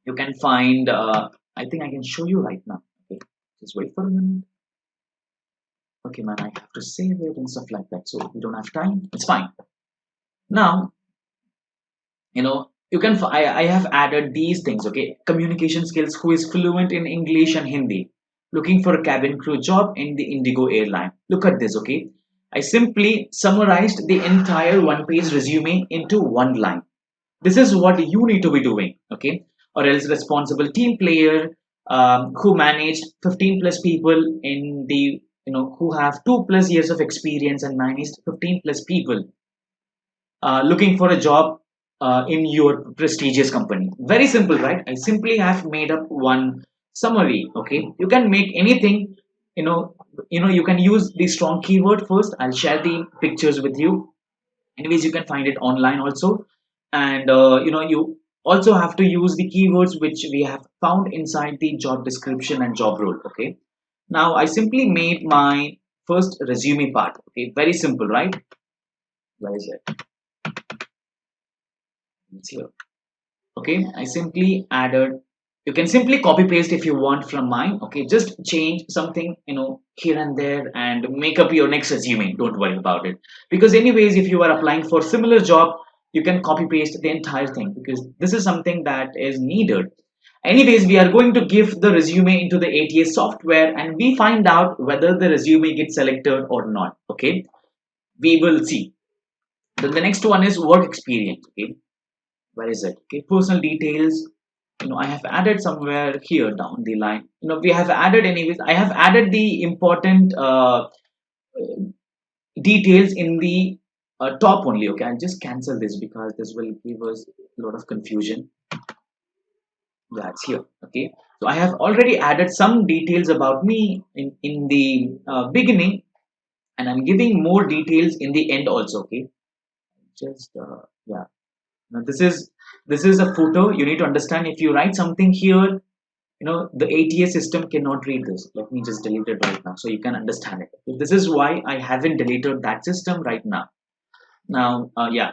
you can find I think I can show you right now. Okay, just wait for a minute. Okay, man, I have to save it and stuff like that, so if you don't have time, it's fine. Now, you can I have added these things. Okay, communication skills, who is fluent in English and Hindi, looking for a cabin crew job in the Indigo airline. Look at this. Okay, I simply summarized the entire one page resume into one line. This is what you need to be doing. Okay, or else responsible team player, who managed 15 plus people in the, who have 2 plus years of experience and managed 15 plus people, looking for a job in your prestigious company. Very simple, right? I simply have made up one summary. Okay, you can make anything. You know, you can use the strong keyword first. I'll share the pictures with you. Anyways, you can find it online also, and you also have to use the keywords which we have found inside the job description and job role. Okay, now I simply made my first resume part. Okay, very simple, right? Where is it? It's here. Okay, I simply added, you can simply copy paste if you want from mine. Okay, just change something, here and there, and make up your next resume. Don't worry about it, because anyways, if you are applying for similar job, you can copy paste the entire thing, because this is something that is needed. Anyways, we are going to give the resume into the ATS software, and we find out whether the resume gets selected or not. Okay, we will see. Then the next one is work experience. Okay, where is it? Okay, personal details. I have added somewhere here down the line. We have added, anyways, I have added the important details in the top only. Okay, I'll just cancel this because this will give us a lot of confusion. That's here. Okay, so I have already added some details about me in the beginning, and I'm giving more details in the end also. Okay, just yeah. Now this is a photo. You need to understand, if you write something here, the ATS system cannot read this. Let me just delete it right now so you can understand it. So this is why I haven't deleted that system right now. Now, yeah.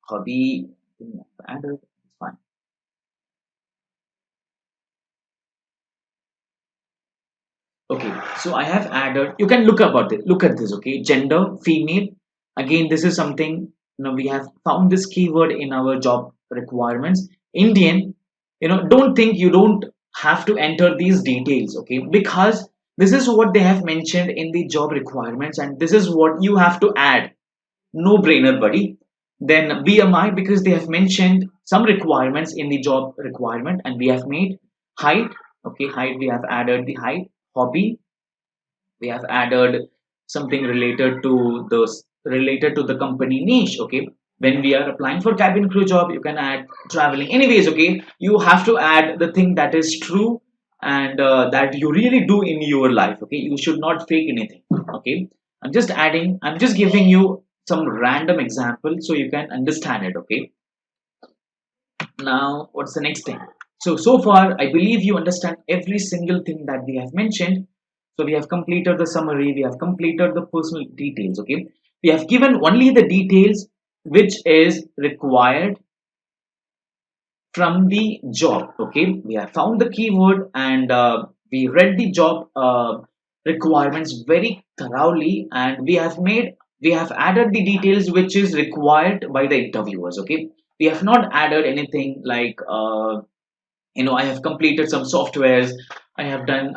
hobby. Added. Fine. Okay, so I have added. You can look about it. Look at this. Okay, gender, female. Again, this is something. We have found this keyword in our job requirements. Indian. Don't think you don't have to enter these details. Okay, because this is what they have mentioned in the job requirements, and this is what you have to add. No brainer, buddy. Then BMI, because they have mentioned some requirements in the job requirement, and we have made height. Okay, height. We have added the height. Hobby, we have added something related to the company niche. Okay, when we are applying for cabin crew job, you can add traveling. Anyways, okay, you have to add the thing that is true, and that you really do in your life. Okay, you should not fake anything. Okay, I'm just giving you some random example so you can understand it. Okay, now what's the next thing? So far I believe you understand every single thing that we have mentioned. So we have completed the summary, we have completed the personal details. Okay, we have given only the details which is required from the job. Okay, we have found the keyword, and we read the job requirements very thoroughly, and we have added the details which is required by the interviewers. Okay, we have not added anything like I have completed some softwares, I have done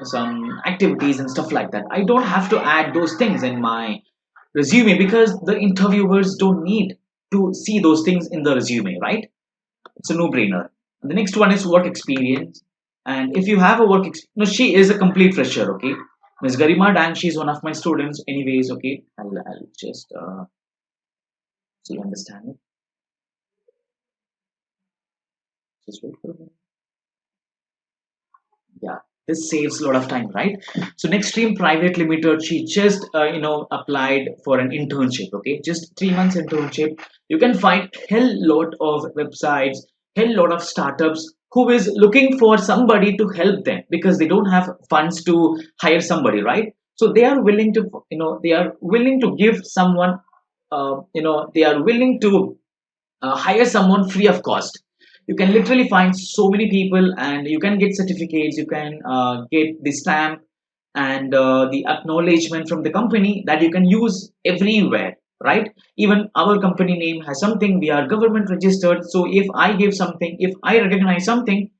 some activities and stuff like that. I don't have to add those things in my resume because the interviewers don't need to see those things in the resume, right? It's a no-brainer. The next one is work experience. And if you have a work experience, no, she is a complete fresher. Okay, Miss Garima Dang, she's one of my students anyways. Okay, I'll just so you understand it. Just wait for a minute. Yeah, this saves a lot of time, right? So next stream private limited, she just applied for an internship. Okay, just 3 months internship. You can find hell lot of websites, hell lot of startups who is looking for somebody to help them because they don't have funds to hire somebody, right? So they are willing to they are willing to give someone they are willing to hire someone free of cost. You can literally find so many people, and you can get certificates, you can get the stamp and the acknowledgement from the company that you can use everywhere, right? Even our company name has something, we are government registered, so if I give something, if I recognize something,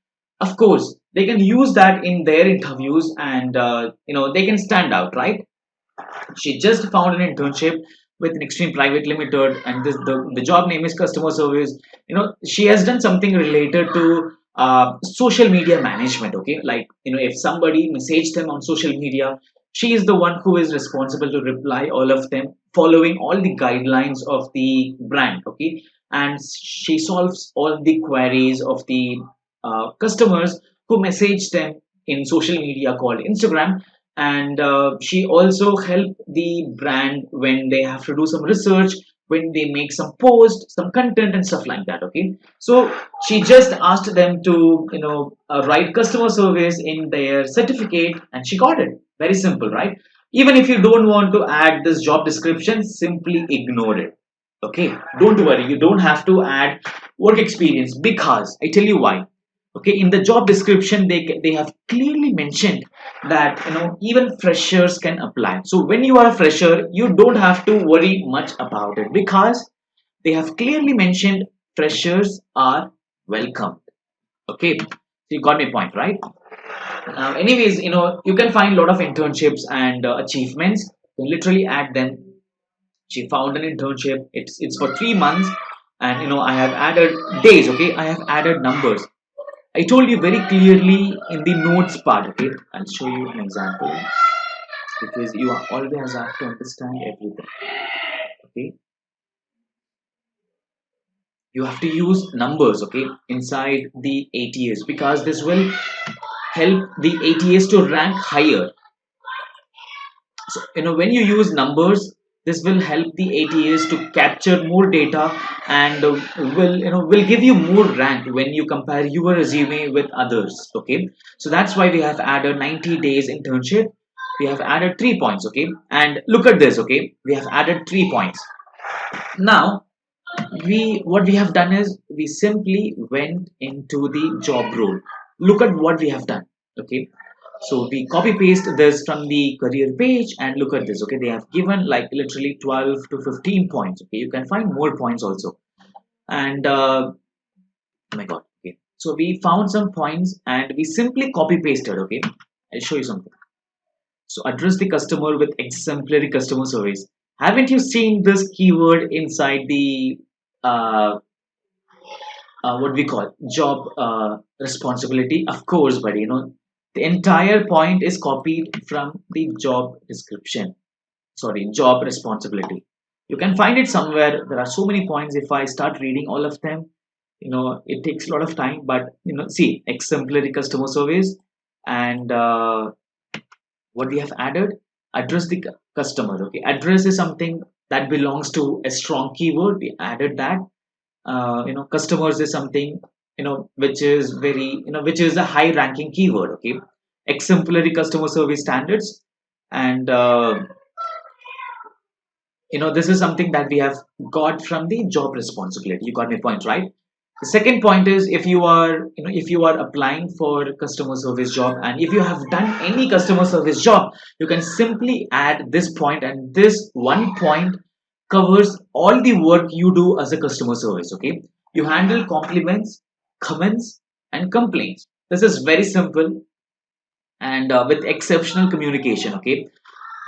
of course they can use that in their interviews, and they can stand out, right? She just found an internship with an extreme private limited, and the job name is customer service. She has done something related to social media management. Okay, like if somebody messaged them on social media, she is the one who is responsible to reply all of them following all the guidelines of the brand. Okay, and she solves all the queries of the customers who message them in social media called Instagram. And she also helped the brand when they have to do some research, when they make some post, some content and stuff like that. Okay, so she just asked them to write customer service in their certificate, and she got it. Very simple, right? Even if you don't want to add this job description, simply ignore it. Okay, don't worry, you don't have to add work experience, because I tell you why. Okay, in the job description, they have clearly mentioned that even freshers can apply. So when you are a fresher, you don't have to worry much about it, because they have clearly mentioned freshers are welcome. Okay, so you got my point, right? Anyways, you can find a lot of internships and achievements. You can literally add them. She found an internship. It's for 3 months, and I have added days. Okay, I have added numbers. I told you very clearly in the notes part. Okay, I'll show you an example, because you are always have to understand everything. Okay, you have to use numbers. Okay, inside the ATS, because this will help the ATS to rank higher. So when you use numbers, this will help the ATS to capture more data, and will give you more rank when you compare your resume with others. Okay, so that's why we have added 90 days internship. We have added 3 points. Okay, and look at this. Okay, we have added 3 points. Now we what we have done is we simply went into the job role. Look at what we have done. Okay, so we copy paste this from the career page and look at this. Okay, they have given like literally 12 to 15 points. Okay, you can find more points also. And oh my god. Okay, so we found some points and we simply copy pasted. Okay, I'll show you something. So address the customer with exemplary customer service. Haven't you seen this keyword inside the uh, what we call job responsibility? Of course, but you know the entire point is copied from the job description. Sorry, job responsibility. You can find it somewhere. There are so many points. If I start reading all of them, you know it takes a lot of time. But you know, see, exemplary customer service and what we have added, address the customer. Okay, address is something that belongs to a strong keyword. We added that. You know, customers is something, you know, which is very, you know, which is a high ranking keyword. Okay, exemplary customer service standards. And you know, this is something that we have got from the job responsibility. You got my point, right? The second point is, if you are, you know, if you are applying for customer service job and if you have done any customer service job, you can simply add this point, and this one point covers all the work you do as a customer service. Okay, you handle compliments, comments and complaints. This is very simple and with exceptional communication. Okay,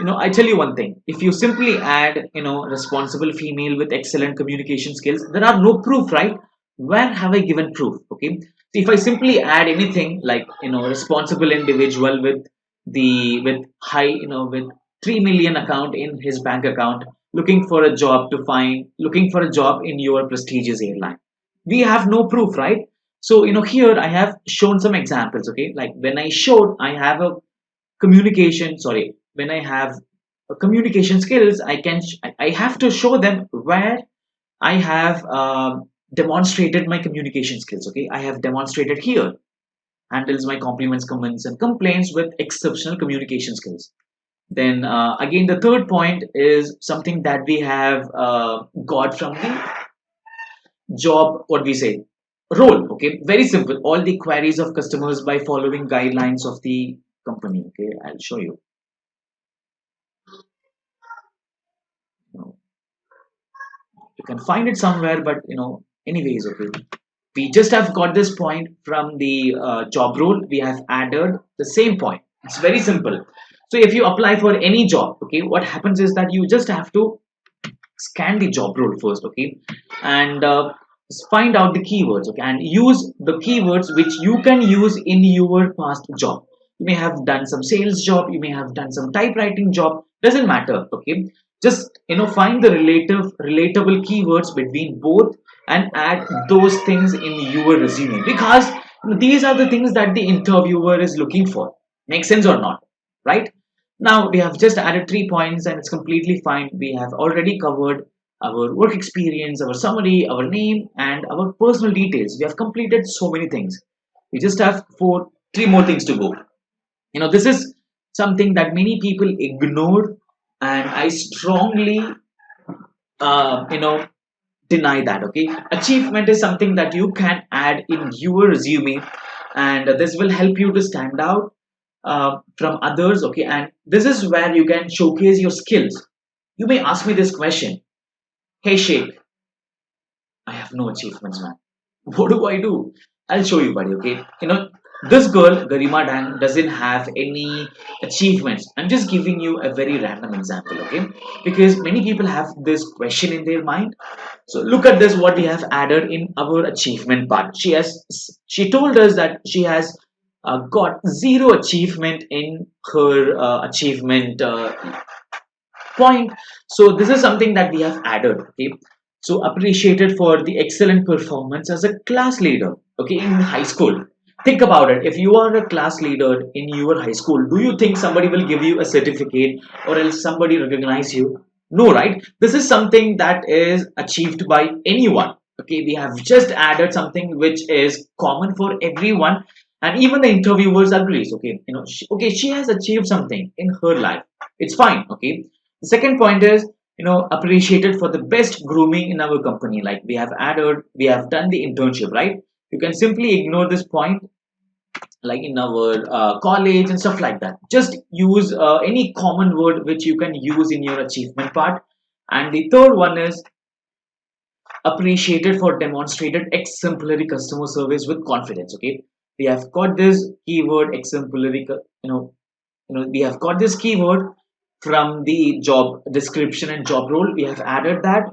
you know, I tell you one thing, if you simply add, you know, responsible female with excellent communication skills, there are no proof, right? Where have I given proof? Okay, so if I simply add anything like, you know, responsible individual with the with high, you know, with 3 million account in his bank account, looking for a job to find looking for a job in your prestigious airline, we have no proof, right? So you know, here I have shown some examples. Okay, like when I showed I have a communication, sorry, when I have a communication skills, I have to show them where I have demonstrated my communication skills. Okay, I have demonstrated here, handles my compliments, comments and complaints with exceptional communication skills. Then again, the third point is something that we have got from the job, what we say, role. Okay, very simple, all the queries of customers by following guidelines of the company. Okay, I'll show you. You can find it somewhere, but you know, anyways. Okay, we just have got this point from the job role. We have added the same point. It's very simple. So if you apply for any job, okay, what happens is that you just have to scan the job role first. Okay, and find out the keywords. Okay, and use the keywords which you can use in your past job. You may have done some sales job, you may have done some typewriting job, doesn't matter. Okay, just, you know, find the relatable keywords between both and add those things in your resume, because these are the things that the interviewer is looking for. Make sense or not? Right? Now we have just added 3 points and it's completely fine. We have already covered our work experience, our summary, our name, and our personal details. We have completed so many things. We just have three more things to go. You know, this is something that many people ignore, and I strongly, you know, deny that. Okay, achievement is something that you can add in your resume, and this will help you to stand out from others. Okay, and this is where you can showcase your skills. You may ask me this question: hey Sheikh, I have no achievements, man. What do I do? I'll show you, buddy. Okay, you know, this girl Garima Dang doesn't have any achievements. I'm just giving you a very random example. Okay, because many people have this question in their mind. So look at this, what we have added in our achievement part. She told us that she has got zero achievement in her achievement point. So this is something that we have added. Okay, so appreciated for the excellent performance as a class leader. Okay, in high school, think about it. If you are a class leader in your high school, do you think somebody will give you a certificate or else somebody recognize you? No, right? This is something that is achieved by anyone. Okay, we have just added something which is common for everyone, and even the interviewers agrees. Okay, okay, she has achieved something in her life. It's fine. Okay, the second point is appreciated for the best grooming in our company. Like we have done the internship, right? You can simply ignore this point, like in our college and stuff like that. Just use any common word which you can use in your achievement part. And the third one is appreciated for demonstrated exemplary customer service with confidence. Okay, we have got this keyword exemplary. We have got this keyword from the job description and job role. We have added that.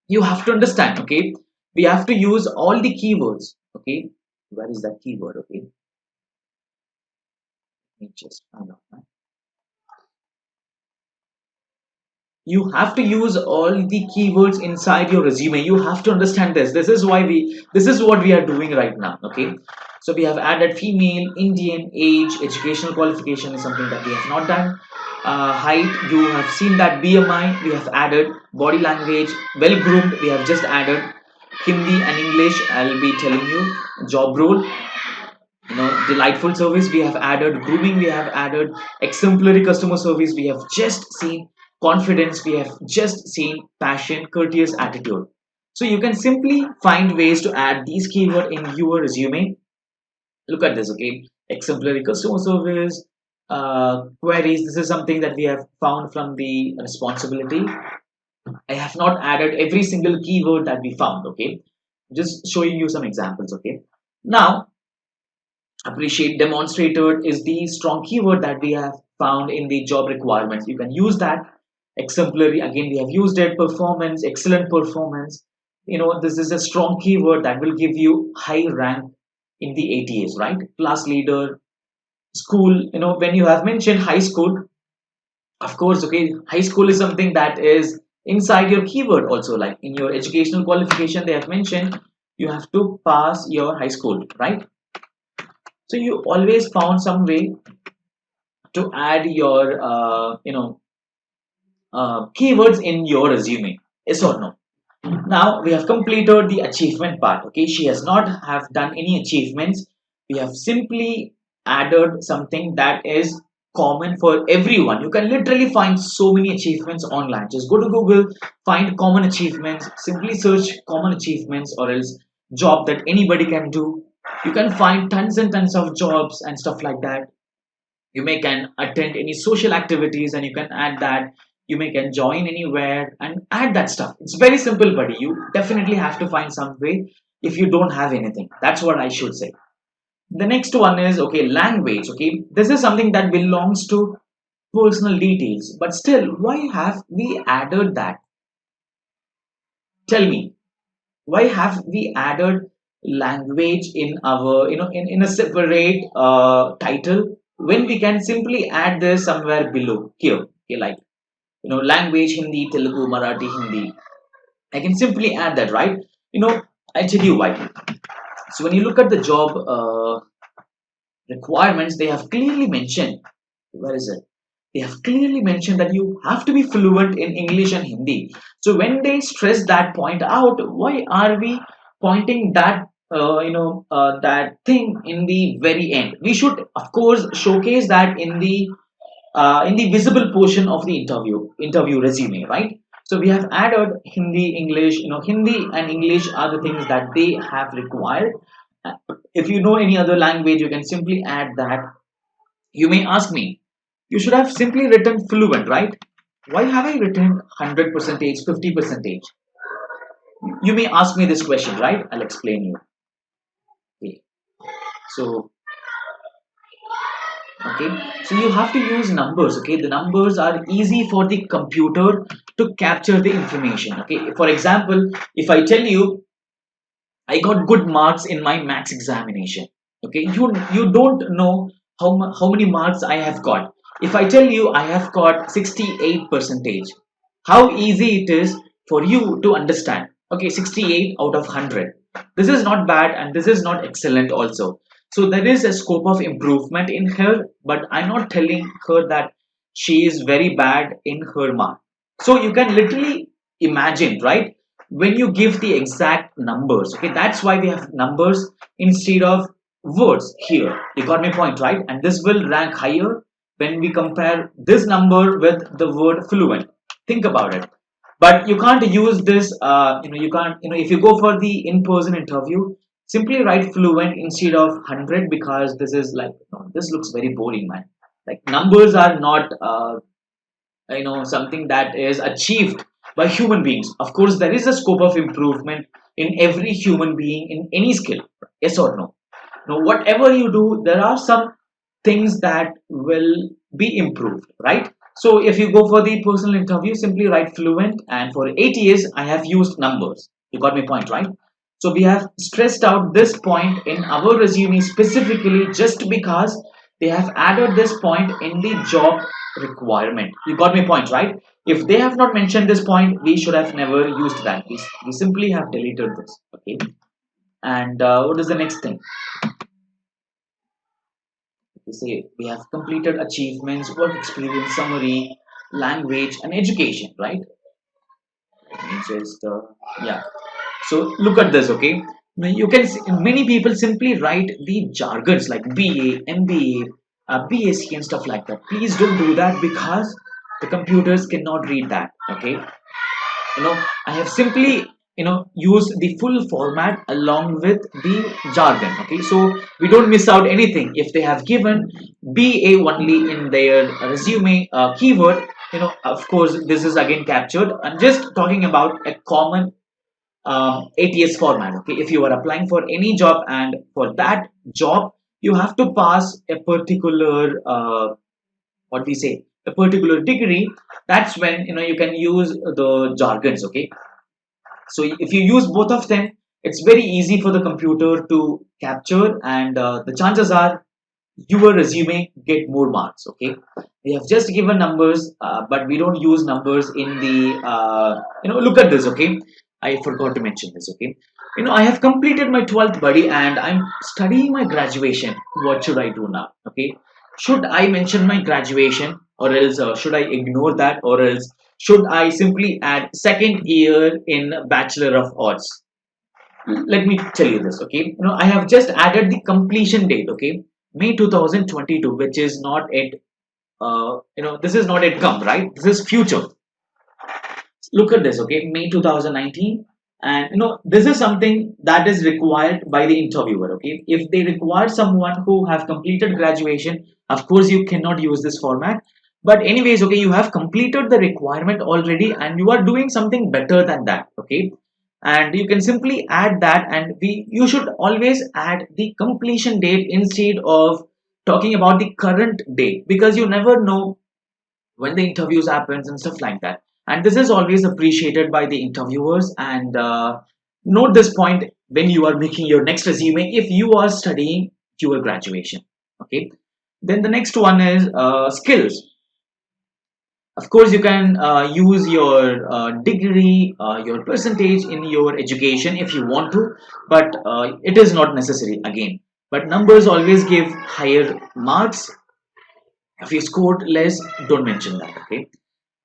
You have to understand. Okay, we have to use all the keywords. Okay, where is that keyword? Okay, let me just find out. You have to use all the keywords inside your resume. You have to understand this. This is what we are doing right now. Okay, so we have added female, Indian, age, educational qualification is something that we have not done. Height, you have seen that. BMI, we have added. Body language, well groomed, we have just added. Hindi and English, I'll be telling you. Job role, delightful service, we have added. Grooming, we have added. Exemplary customer service, we have just seen. Confidence, we have just seen. Passion, courteous attitude. So you can simply find ways to add these keywords in your resume. Look at this. Okay, exemplary customer service, queries, this is something that we have found from the responsibility. I have not added every single keyword that we found. Okay, just showing you some examples. Okay, now appreciate, demonstrated is the strong keyword that we have found in the job requirements. You can use that. Exemplary, again we have used it. Performance, excellent performance. This is a strong keyword that will give you high rank in the ATS, right? Class leader. School, when you have mentioned high school, of course. Okay, high school is something that is inside your keyword also. Like in your educational qualification, they have mentioned you have to pass your high school, right? So you always found some way to add your keywords in your resume. Yes or no? Now we have completed the achievement part. Okay, she has not have done any achievements. We have simply added something that is common for everyone. You can literally find so many achievements online. Just go to Google, find common achievements, simply search common achievements, or else job that anybody can do. You can find tons and tons of jobs and stuff like that. You may can attend any social activities and you can add that. You may can join anywhere and add that stuff. It's very simple, buddy. You definitely have to find some way. If you don't have anything, that's what I should say. The next one is, okay, language. Okay, this is something that belongs to personal details, but still, why have we added that? Tell me, why have we added language in our, in a separate title, when we can simply add this somewhere below here? Okay, like, language, Hindi, Telugu, Marathi, Hindi. I can simply add that, right? I tell you why. So when you look at the job requirements, they have clearly mentioned, where is it? They have clearly mentioned that you have to be fluent in English and Hindi. So when they stress that point out, why are we pointing that that thing in the very end? We should, of course, showcase that in the visible portion of the interview resume, right? So we have added Hindi, English. Hindi and English are the things that they have required. If you know any other language, you can simply add that. You may ask me, you should have simply written fluent, right? Why have I written 100 percentage, 50 percentage? You may ask me this question, right? I'll explain you. Okay. So okay, so you have to use numbers. Okay, the numbers are easy for the computer to capture the information. Okay, for example, if I tell you I got good marks in my maths examination, okay, you don't know how many marks I have got. If I tell you I have got 68 percentage, how easy it is for you to understand. Okay, 68 out of 100, this is not bad and this is not excellent also. So there is a scope of improvement in her, but I'm not telling her that she is very bad in her mark. So you can literally imagine, right? When you give the exact numbers, okay, that's why we have numbers instead of words here. You got my point, right? And this will rank higher when we compare this number with the word fluent. Think about it. But you can't use this. You can't. If you go for the in-person interview, simply write fluent instead of 100, because this is like, this looks very boring, man. Like, numbers are not something that is achieved by human beings. Of course, there is a scope of improvement in every human being in any skill. Yes or no? Now, whatever you do, there are some things that will be improved, right? So if you go for the personal interview, simply write fluent, and for 8 years I have used numbers. You got my point, right? So we have stressed out this point in our resume specifically just because they have added this point in the job requirement. You got my point, right? If they have not mentioned this point, we should have never used that. We simply have deleted this. Okay. And what is the next thing? We say we have completed achievements, work experience, summary, language, and education, right? Let me just yeah. So look at this, okay? Now, you can see, many people simply write the jargons like BA, MBA, BSc, and stuff like that. Please don't do that, because the computers cannot read that. Okay, I have simply used the full format along with the jargon. Okay, so we don't miss out anything. If they have given BA only in their resume keyword, of course this is again captured. I'm just talking about a common ATS format. Okay, if you are applying for any job, and for that job you have to pass a particular what we say, a particular degree, that's when you can use the jargons. Okay, so if you use both of them, it's very easy for the computer to capture, and the chances are your resume get more marks. Okay, we have just given numbers, but we don't use numbers in the look at this. Okay, I forgot to mention this. Okay, I have completed my 12th, buddy, and I'm studying my graduation. What should I do now? Okay, should I mention my graduation, or else should I ignore that, or else should I simply add second year in Bachelor of Arts? Let me tell you this. Okay, I have just added the completion date. Okay, May 2022, which is not it. This is not it come, right? This is future. Look at this. Okay, May 2019, and this is something that is required by the interviewer. Okay, if they require someone who have completed graduation, of course you cannot use this format. But anyways, okay, you have completed the requirement already, and you are doing something better than that. Okay, and you can simply add that, and you should always add the completion date instead of talking about the current date, because you never know when the interviews happens and stuff like that. And this is always appreciated by the interviewers. And note this point when you are making your next resume, if you are studying your graduation. Okay, then the next one is skills. Of course you can use your degree, your percentage in your education if you want to, but it is not necessary again. But numbers always give higher marks. If you scored less, don't mention that. Okay,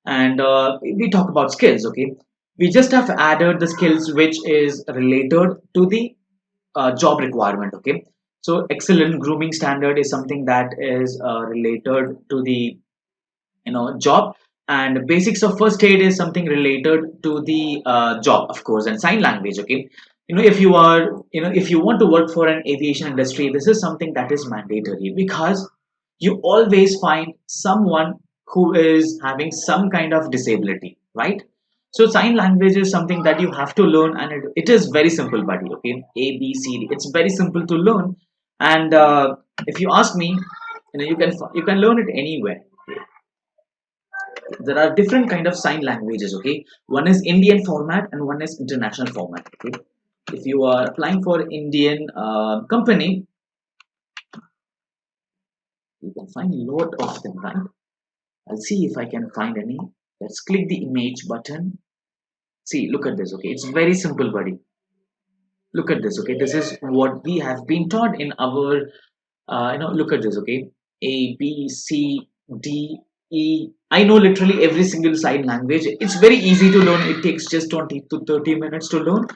and we talk about skills. Okay, we just have added the skills which is related to the job requirement. Okay, so excellent grooming standard is something that is related to the job, and basics of first aid is something related to the job, of course, and sign language. Okay, if you are if you want to work for an aviation industry, this is something that is mandatory, because you always find someone who is having some kind of disability, right? So sign language is something that you have to learn, and it is very simple, buddy. Okay, ABCD, it's very simple to learn. And if you ask me, you can learn it anywhere. There are different kind of sign languages. Okay, one is Indian format and one is international format. Okay, if you are applying for Indian company, you can find a lot of them, right? I'll see if I can find any. Let's click the image button. See, look at this. Okay, it's very simple, buddy. Look at this. Okay, this is what we have been taught in our look at this. Okay, A B C D E. I know literally every single sign language. It's very easy to learn. It takes just 20 to 30 minutes to learn,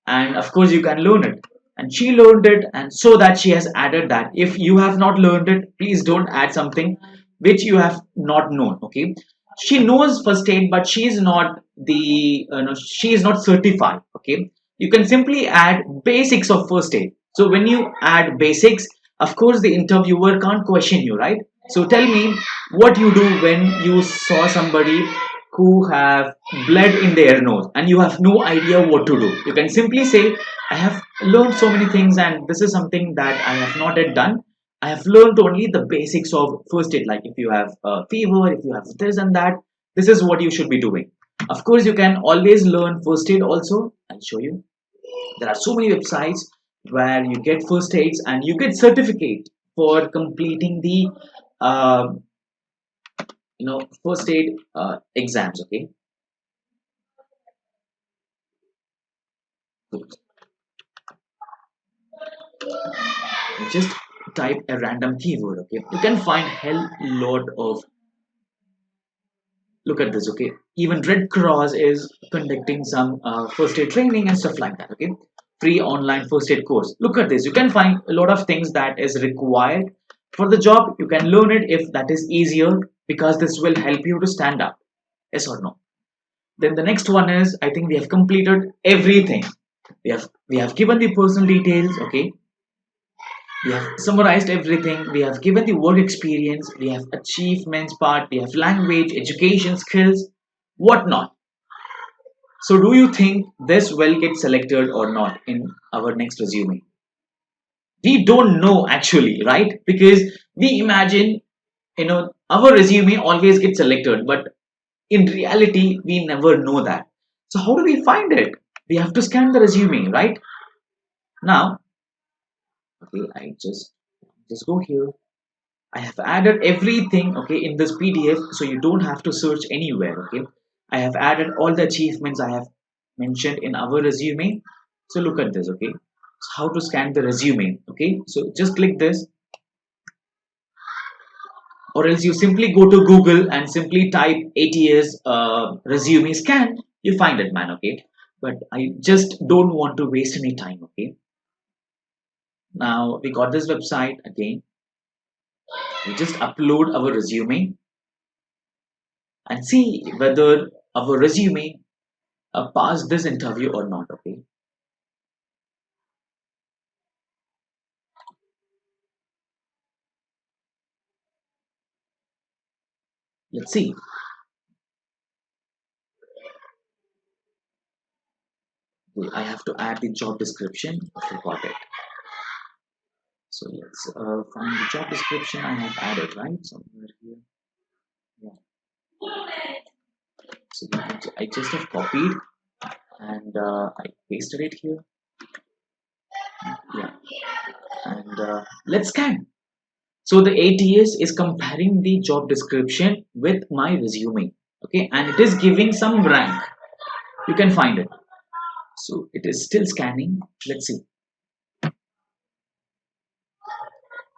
and of course you can learn it. And she learned it, and so that she has added that. If you have not learned it, please don't add something which you have not known. Okay, she knows first aid, but she is not the no, she is not certified. Okay, you can simply add basics of first aid. So when you add basics, of course the interviewer can't question you, right? So tell me what you do when you saw somebody who have blood in their nose and you have no idea what to do. You can simply say, I have learned so many things and this is something that I have not yet done. I have learned only the basics of first aid, like if you have a fever, if you have this and that, this is what you should be doing. Of course, you can always learn first aid also. I'll show you. There are so many websites where you get first aids and you get certificate for completing the uh, first aid exams. Okay, good. You just type a random keyword. Okay, you can find hell lot of. Look at this. Okay, even Red Cross is conducting some first aid training and stuff like that. Okay, free online first aid course. Look at this. You can find a lot of things that is required for the job. You can learn it if that is easier, because this will help you to stand up. Yes or no? Then the next one is, I think we have completed everything. We have given the personal details. Okay, we have summarized everything. We have given the work experience. We have achievements part. We have language, education, skills, whatnot. So, do you think this will get selected or not in our next resume? We don't know actually, right? Because we imagine, our resume always gets selected, but in reality, we never know that. So, how do we find it? We have to scan the resume, right? Now, okay, I just go here. I have added everything, okay, in this PDF, so you don't have to search anywhere. Okay, I have added all the achievements I have mentioned in our resume. So look at this. Okay, so how to scan the resume. Okay, so just click this, or else you simply go to Google and simply type ATS resume scan. You find it, man. Okay, but I just don't want to waste any time. Okay, now we got this website again. We just upload our resume and see whether our resume pass this interview or not. Okay, let's see. Okay, I have to add the job description. Okay, got it. So let's find the job description. I have added right somewhere here. Yeah. So I just have copied and I pasted it here. Yeah, and let's scan. So the ATS is comparing the job description with my resume. Okay, and it is giving some rank. You can find it. So it is still scanning. Let's see.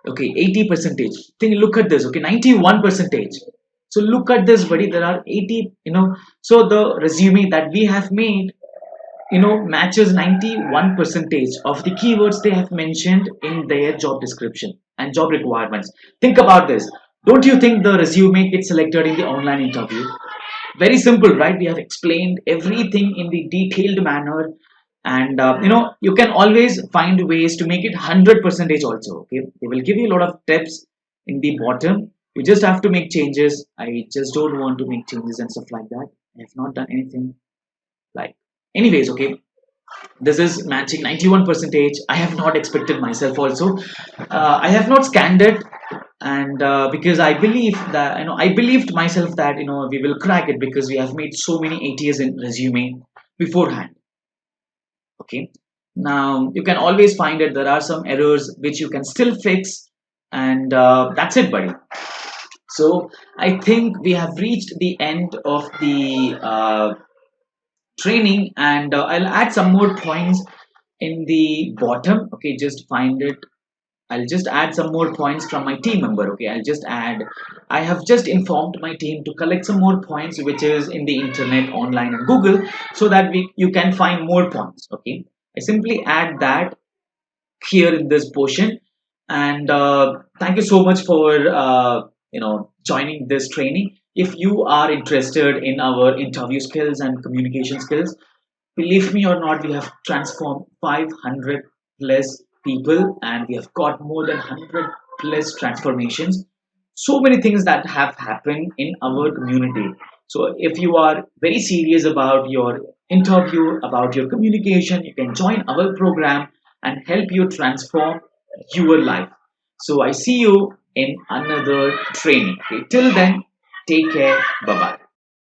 Okay, 80 percentage. Think, look at this. Okay, 91 percentage. So look at this, buddy. There are 80. So the resume that we have made, matches 91 percentage of the keywords they have mentioned in their job description and job requirements. Think about this. Don't you think the resume gets selected in the online interview? Very simple, right? We have explained everything in the detailed manner, and you can always find ways to make it 100 percentage also. Okay, they will give you a lot of tips in the bottom. You just have to make changes. I just don't want to make changes and stuff like that. I have not done anything like, anyways. Okay, this is matching 91 percentage. I have not expected myself also. I have not scanned it, and because I believe that, I believed myself that, we will crack it, because we have made so many ATS in resume beforehand. Okay, now you can always find it. There are some errors which you can still fix, and that's it, buddy. So I think we have reached the end of the training, and I'll add some more points in the bottom. Okay, just find it. I'll just add some more points from my team member. Okay, I have just informed my team to collect some more points, which is in the internet, online, and Google, so that you can find more points. Okay, I simply add that here in this portion, and thank you so much for joining this training. If you are interested in our interview skills and communication skills, believe me or not, we have transformed 500 plus people and we have got more than 100 plus transformations. So many things that have happened in our community. So if you are very serious about your interview, about your communication, you can join our program and help you transform your life. So I see you in another training. Okay, till then, take care. Bye bye.